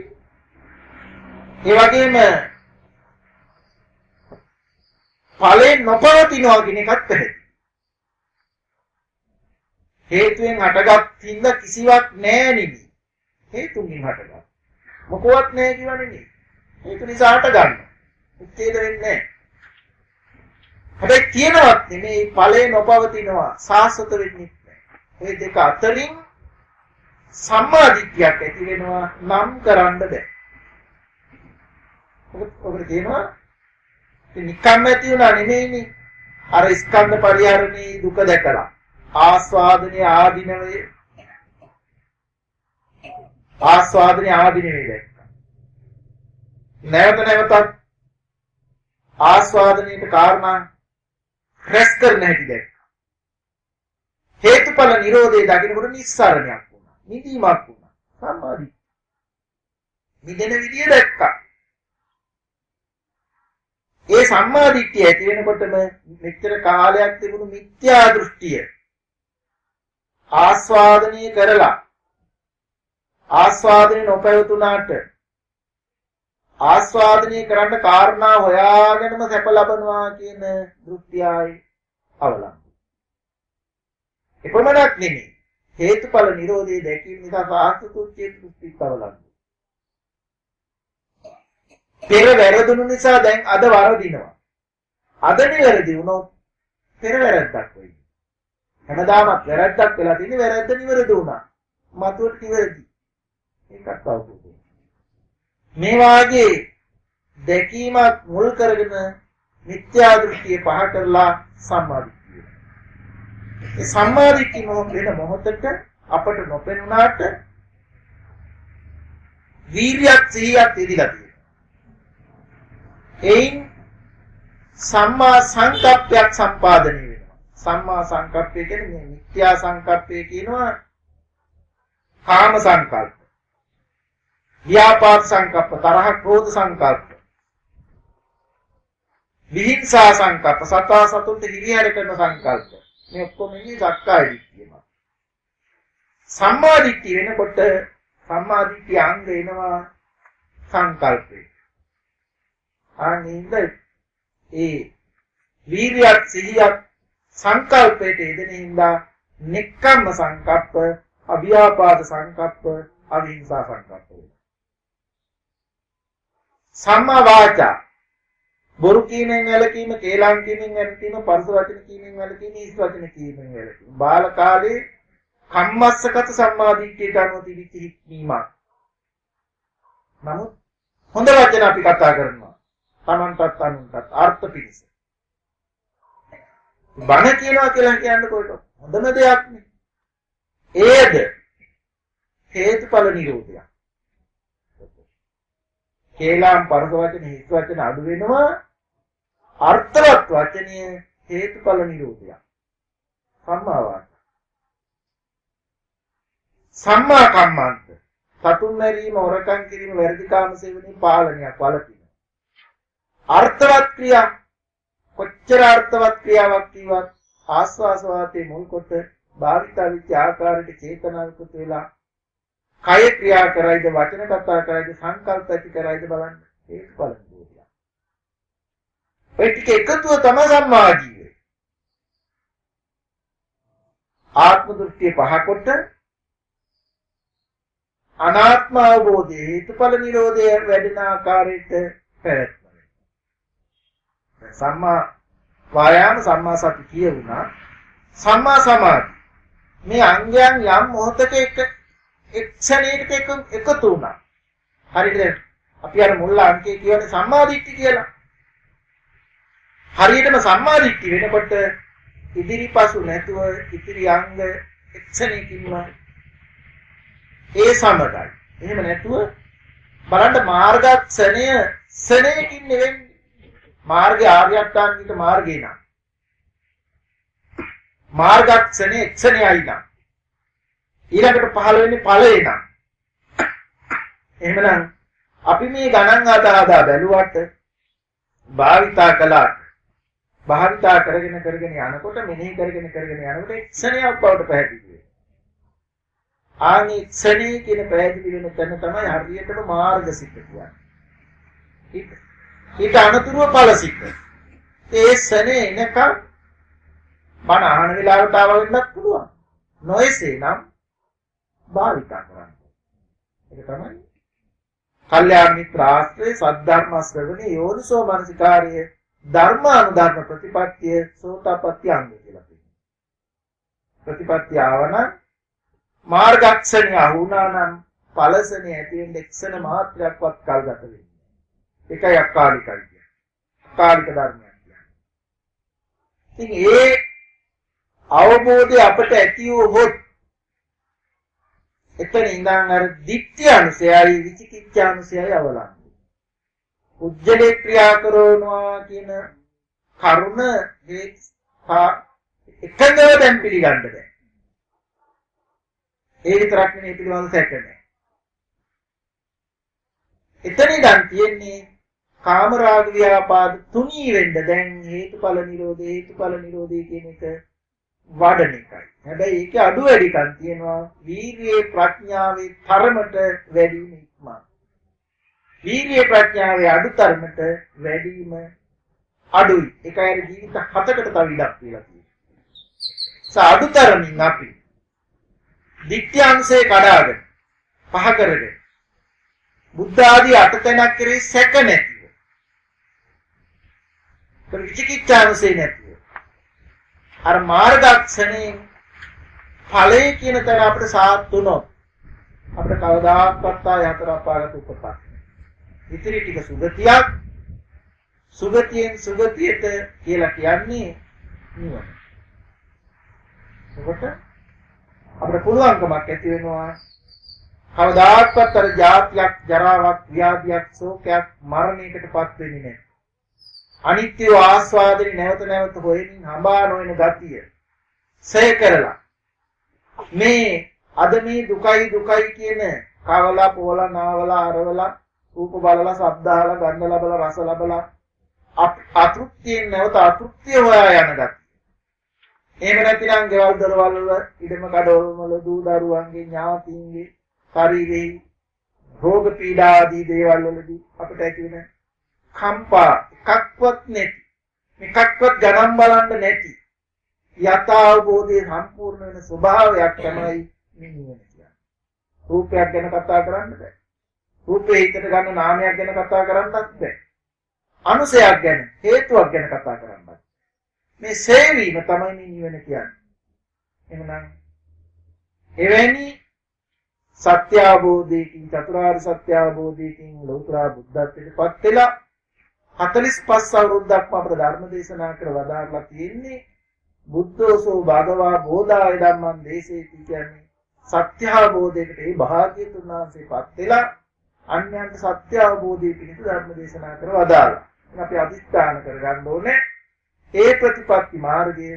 ඒ වගේම ඵලේ නොපවතිනවා කියන එකත් පැහැදිලි හේතුවෙන් හටගත් හින්දා කිසිවක් නැහැ නෙමෙයි හේතුන්ගෙන් හටගත් මොකවත් නැහැ කියව නෙමෙයි හේතු නිසා හටගන්න උත්තේද වෙන්නේ නැහැ හැබැයි තියෙනවත් නෙමෙයි ඵලේ නොපවතිනවා සාස්වත වෙන්නේ නැහැ මේ දෙක අතරින් සම්මාදිට්ඨියක් ඇති වෙනවා නම් කරන්න බෑ ඔබට කියනවා නිකම්ම ඇති වුණා නෙමෙයිනේ අර ස්කන්ධ පරිහරණේ දුක දැකලා ආස්වාදනයේ ආදීනවේ දැක්කා නැවතත් ආස්වාදනයේ කාරණා රැස් කරන හැටි දැක්කා හේතුඵල නිරෝධය දකින්නකොට නිස්සාරණයක් වුණා නිදීමක් වුණා සම්මාදිට්ඨිය නිදෙන විදිය දැක්කා ඒ සම්මාදිට්ඨිය ඇති වෙනකොටම මෙච්චර කාලයක් තිබුණු මිත්‍යා දෘෂ්ටිය ආස්වාදනය කරලා ආස්වාදනය නොපැවතුනාට ආස්වාදනය කරන්න කාරණා හොයාගෙනම සැප ලබනවා කියන දෘෂ්ටියයි අවලංගු. එපමණක් නෙමෙයි හේතුඵල නිරෝධය දැකීම නිසා සාස්ත්‍වෝච්චේ දෘෂ්ටිත් අවලංගු. පෙර වැරදුණු නිසා දැන් අද වරදිනවා. අද නිවැරදි වුණොත් පෙර වැරද්දක් වෙයි. හැමදාමත් වැරද්දක් වෙලා තියෙන්නේ වැරද්ද නිවැරදි වුණා. මතුවට නිවැරදි. ඒකත් අවබෝධය. මේ වාගේ දැකීමක් මුල් කරගෙන මිත්‍යා දෘෂ්ටිය පහ කරලා සම්මාදිට්ඨිය. ඒ සම්මාදිට්ඨිය වෙන මොහොතක අපට නොපෙනුනාට වීර්යයක් සිහියක් ඉදිලා තියෙනවා. එයින් සම්මා සංකප්පයක් සම්පාදනය වෙනවා. සම්මා සංකප්පය කියන්නේ මිත්‍යා සංකප්පය කියනවා කාම සංකල්ප. ව්‍යාපාද සංකප්ප, තරහ ක්‍රෝධ සංකල්ප. විහිංසා සංකප්ප, සතා සතුන්ට හිරිහැර කරන සංකල්ප. මේ ඔක්කොම ඉන්නේ සක්කාය දිට්ඨියම. සම්මා දිට්ඨිය වෙනකොට සම්මා දිට්ඨිය අංග එනවා සංකල්පේ. අනින්ද ඒ වීර්යයක් සිහියක් සංකල්පයට යෙදෙන හින්දා නික්කම්ම සංකප්ප, අභ්‍යාපාද සංකප්ප, අවිහිංසා සංකප්ප. සම්මා වාචා බොරු කීමෙන් වැළකීම, කේලම් කීමෙන් වැළකීම, පරස වචන කීමෙන් වැළකීම, හිස් වචන කීමෙන් වැළකීම. බාල කාලේ කම්මස්සගත සම්මාදිට්ඨියට අනුව තිබිච්ච හික්මීමක්. නමුත් හොඳ වචන අපි කතා කරනවා. තමන්ටත් අනුන්ටත් අර්ථ පිණිස. බණ කියනවා කියලා කියන්නේ කොහෙද? හොඳම දෙයක් නේ. ඒද හේතුඵල නිරෝධයක්. කේලම් පරස වචන හිස් වචන අඩු වෙනවා. අර්ථවත් වචනය හේතුඵල නිරෝධයක්. සම්මා වාචා. සම්මා කම්මන්ත. සතුන් මැරීම, හොරකම් කිරීම, වැරදි කාම සේවනයේ පාලනයක් වලකින. අර්ථවත් ක්‍රියා කොච්චර අර්ථවත් ක්‍රියාවක් කිව්වත් ආස්වාස වාතයේ මුල් කොට භාවිතා විච ආකාරයට චේතනාවකට වෙලා කය ක්‍රියා කරයිද, වචන කතා කරයිද, සංකල්ප ඇති කරයිද බලන්න. ඒක බලන්න ඕනේ. ඒ ටික එකතුව තමයි සම්මා ජීවය. ආත්ම දෘෂ්ටිය පහකොට අනාත්ම අවබෝධය, හේතුඵල නිරෝධය වැඩෙන ආකාරයට පැවැත්ම. සම්මා වායාම, සම්මා සති කියුණා. සම්මා සමාධි මේ අංගයන් යම් මොහොතක එක්ෂණයකට එකතු වුණා. හරිද? අපි අර මුල් අංකයේ කියවනේ සම්මාදිට්ඨිය කියලා. හරියටම සම්මාදිට්ඨිය වෙනකොට ඉදිරිපසු නැතුව ඉතිරි අංග එක්සෙනකින්ම ඒ සමගයි. එහෙම නැතුව බලන්න මාර්ගක්ෂණය සෙනෙකින් නෙවෙයි. මාර්ගය ආර්ය අෂ්ටාංගික මාර්ගේ නම්. මාර්ගක්ෂණය එක්සෙනයයි නම්. ඊළඟට පහළ වෙන්නේ ඵලේ නම්. එහෙමනම් අපි මේ ගණන් ආදාදා බැලුවට භාවිතා කළාට භාවිතා කරගෙන යනකොට මෙනෙහි කරගෙන යනකොට එක්සෙනයක් බවට පැහැදිලි වෙනවා. ආනි එක්සෙනේ කියන පැහැදිලි වෙන තැන තමයි හරියටම මාර්ගසිත කියන්නේ. ඊට අනුතුරුව ඵලසිත. ඒ සනේ එනකම් මන අහන වෙලාවට ආවෙන්නත් පුළුවන්. නොයසේ නම් භාවිතා කරන්න. ඒක තමයි කල්යාණ මිත්‍ර ආශ්‍රය සද්ධර්ම ශ්‍රවණේ යෝනිසෝ මනසිකාර්ය ධර්මානුධර්ම ප්‍රතිපත්තිය සෝතාපට්ටි අංග කියලා කියනවා. ප්‍රතිපත්තිය ආවන මාර්ගක්ෂණය වුණා නම් ඵලසනේ ඇති වෙන්න එක්සන මාත්‍රයක්වත් කල් ගත වෙන්නේ. ඒකයි අකාලිකයි කියන්නේ. අකාලික ධර්මයක් කියන්නේ. ඉතින් ඒ අවබෝධය අපට ඇති වුවොත් එතන ඉඳන් අර ditthya අනුසයයි විචිකිච්ඡා අනුසයයි අවලංගු. උජ්ජලේ ක්‍රියා කරනවා කියන කරුණ එකඟව දැන් පිළිගන්න බෑ. ඒ විතරක් නෙමෙයි පිළිවඳ සැක නැහැ. එතන ඉඳන් තියෙන්නේ කාමරාග ව්‍යාපාද තුනී වෙන්න දැන් හේතුඵල නිරෝධය කියන එක වඩන එකයි. හැබැයි ඒකේ අඩු වැඩිකම් තියෙනවා වීර්යයේ ප්‍රඥාවේ තරමට වැඩි වීම ඉක්මන. වීර්යයේ ප්‍රඥාවේ අඩු තරමට වැඩි වීම අඩුයි. ඒකයි ජීවිත 7කට තව ඉඩක් කියලා තියෙනවා. අඩු තරමින් අපි ditthya අංශේ කඩාගෙන පහ කරගෙන බුද්ධ ආදී අටතැනක් කෙරෙහි සැක නැතිව විචිකිච්ඡා අංශේ නැතිව අර මාර්ගක්ෂණේ ඵලයේ කියන තැන අපිට සාත් තුනොත් අපිට කවදාකවත් යතර අපාගත උපතක්. ඉතිරි ටික සුගතියෙන් සුගතියට කියලා කියන්නේ නිවන. ඒකට අපිට පුළුවන්කමක් ඇති වෙනවා කවදාකවත් අර ජාතියක් ජරාවක් ව්‍යාධියක් ශෝකයක් මරණයකටපත් වෙන්නේ නැහැ. අනිත්‍ය ආස්වාදේ නැවත හොයමින් හඹා නොවන ගතිය සේ කරලා මේ අද මේ දුකයි කියන කවලා පොවලා නාවලා අරවලා රූප බලලා ශබ්ද අහලා ගන්ධ ලබලා රස ලබලා අතෘප්තියෙන් නැවත අතෘප්තිය හොයා යන ගතිය. එහෙම නැතිනම් ගෙවල් දොරවල් වල ඉඩම කඩවල වල දූ දරුවන්ගේ ඥාතීන්ගේ ශරීරේ රෝග පීඩා ආදී දේවල් වලදී අපිට ඇති වෙන කම්පා එකක්වත් නැති එකක්වත් ගණන් බලන්න නැති යථාබෝධයේ සම්පූර්ණ වෙන ස්වභාවයක් තමයි මේ නිවන කියන්නේ. රූපයක් ගැන කතා කරන්න බෑ. රූපේ හිතට ගන්න නාමයක් ගැන කතා කරන්නත් බෑ. අනුසයක් ගැන හේතුවක් ගැන කතා කරන්න බෑ. මේ සේවීම තමයි මේ නිවන කියන්නේ. එහෙනම් එවැනි සත්‍ය අවබෝධයකින් චතුරාර්ය සත්‍ය අවබෝධයකින් ලෞතර බුද්ධත්වයට පත් වෙලා 45 අවුරුද්දක්ම අපේ ධර්ම දේශනා කර වදාarලා තියෙන්නේ බුද්ධෝසෝ භගවා බෝධාය ධම්මං දේශේති කියන්නේ සත්‍ය අවබෝධයකට ඒ භාග්‍යතුන් වහන්සේ පත් වෙලා අන්‍යයන්ට සත්‍ය අවබෝධය පිණිස ධර්ම දේශනා කර වදාලා. අපි අදිස්ථාන කරගන්න ඕනේ ඒ ප්‍රතිපත්ති මාර්ගයේ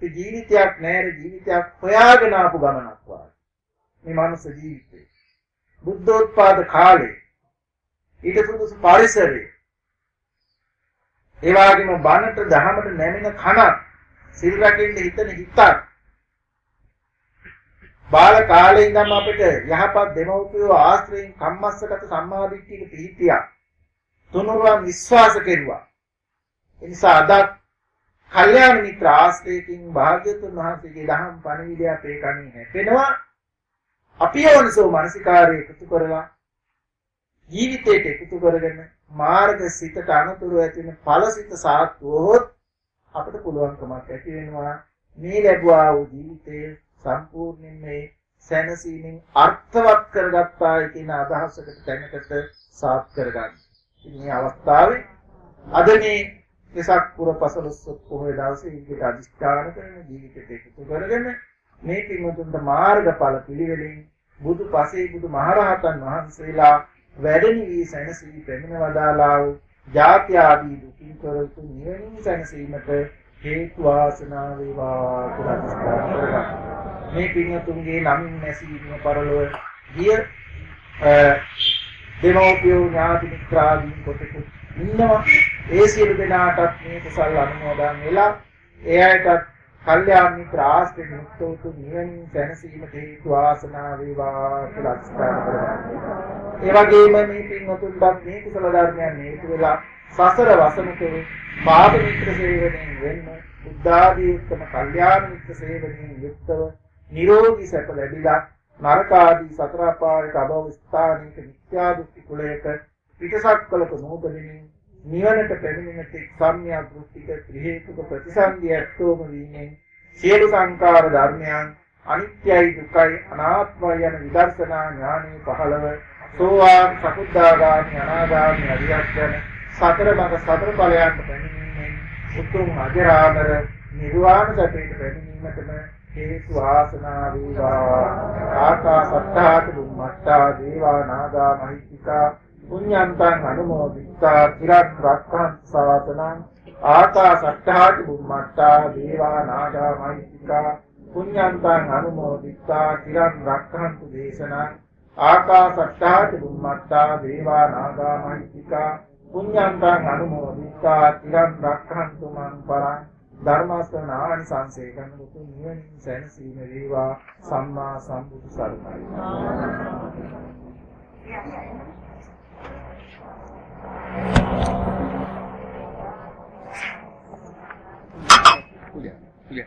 ජීවිතයක් නැර ජීවිතයක් හොයාගෙන ආපු ගමනක් වාගේ. මේ මානව ජීවිතේ බුද්ධෝත්පාද කාලේ ඊට සුදුසු පරිසරේ ඒ වගේම බණට දහමට නැමෙන කනක් සිල් රැකෙන්න හිතන හිතක් බාල කාලේ ඉඳන් අපිට යහපත් දෙමව්පියෝ ආශ්‍රයෙන් කම්මස්සගත සම්මාදිට්ඨියක පිහිටියා තුනුරුවන් විශ්වාස කෙරුවා. ඒ නිසා අද කල්යාණ මිත්‍ර ආශ්‍රයකින් භාග්‍යතුන් වහන්සේගේ දහම් පණිවිඩය අපේ කණේ හැපෙනවා. අපි යෝනිසෝ මනසිකාරය එකතු කරලා ජීවිතයට එකතු කරගෙන මාර්ග සිතට අනුතුරු ඇති වෙන ඵලසිත සාත්වොත් අපිට පුළුවන්කමක් ඇති වෙනවා මේ ලැබුවා වූ ජීවිතයේ සම්පූර්ණයෙන් මේ සැනසීමෙන් අර්ථවත් කරගත්තායි කියන අදහසකට තැනකට සාත් කරගන්න. ඉතින් මේ අවස්ථාවේ අද මේ වෙසක් පුර පසළොස්වක පොහොය දවසේ ඉදිරියට අධිෂ්ඨාන කරන ජීවිතයට එකතු කරගෙන මේ පින්වතුන්ට මාර්ගඵල පිළිවෙලින් බුදු පසේ බුදු මහරහතන් වහන්සේලා වැඩෙන වී සැනසී පැමිණ වදාලා වූ ජාති ආදී දුකින් තොරතු නිවනින් සැනසීමට හේතු වාසනා වේවා කියලා අධිෂ්ඨාන කරගන්න. මේ පින්වතුන්ගේ නමින් නැසීම පරලොව ගිය දෙමෝපියෝ ඥාති මිත්‍රාදීන් කොටක ඉන්නවා. ඒ සියලු දෙනාටත් මේ කුසල් අනුමෝදන් වෙලා ඒ අයටත් කල්යාණ මිත්‍ර ආශ්‍රයෙන් යුක්ත වූ නිවනින් සැනසීමට හේතු වාසනා වේවා කියලා අධිෂ්ඨාන කරගන්න. ඒ වගේම මේ පින්වතුන්ටත් මේ කුසල ධර්මයන් හේතු වෙලා සසර වසනකේ පාද මිත්‍ර සේවනයෙන් වෙන්න බුද්ධ ආදී උත්තම කල්යාණ මිත්‍ර සේවනයෙන් යුක්තව නිරෝගී සැප ලැබිලා නරක ආදී සතර අපායට අභව ස්ථානික මිත්‍යා දෘෂ්ටි කුලයක පිටසක්කලක නූපදිනින් නිවනට පැමිණෙන තෙක් සම්‍යක් දෘෂ්ටික ත්‍රි හේතුක ප්‍රතිසන්දිය ඇත්තෝම වීමෙන් සියලු සංකාර ධර්මයන් අනිත්‍යයි දුකයි අනාත්මයි යන විදර්ශනා ඥානෙ පහළව සෝවාන් සකුද්ධාගාමි අනාගාමි අරියත් යන සතර මඟ සතර ඵලයන්ට පැමිණීමෙන් උතුම් අජරාමර නිර්වාණ සැපයට පැමිණීමටම හේතු ආසනා වේවා. ආකාසත්තාච බුම්මත්තා දේවා නාග මහිත්‍තිකා පුඤ්ඤන්තං අනුමෝදිතා චිරන් රක්ඛන්තු ශාසනං. ආකාසත්තාච බුම්මත්තා දේවා නාග මහිත්‍තිකා පුඤ්ඤන්තං අනුමෝදිතා චිරන් රක්ඛන්තු දේශනං. ආකාසත්තාච බුම්මත්තා දේවා නාග මහිත්‍තිකා පුඤ්ඤන්තං අනුමෝදිතා චිරන් රක්ඛන්තු මං පරං. ධර්මාස්තනානි සංසේකන මුතු නිවනින් සැනසීම වේවා. සම්මා සම්බුදු සරණයි. Julia.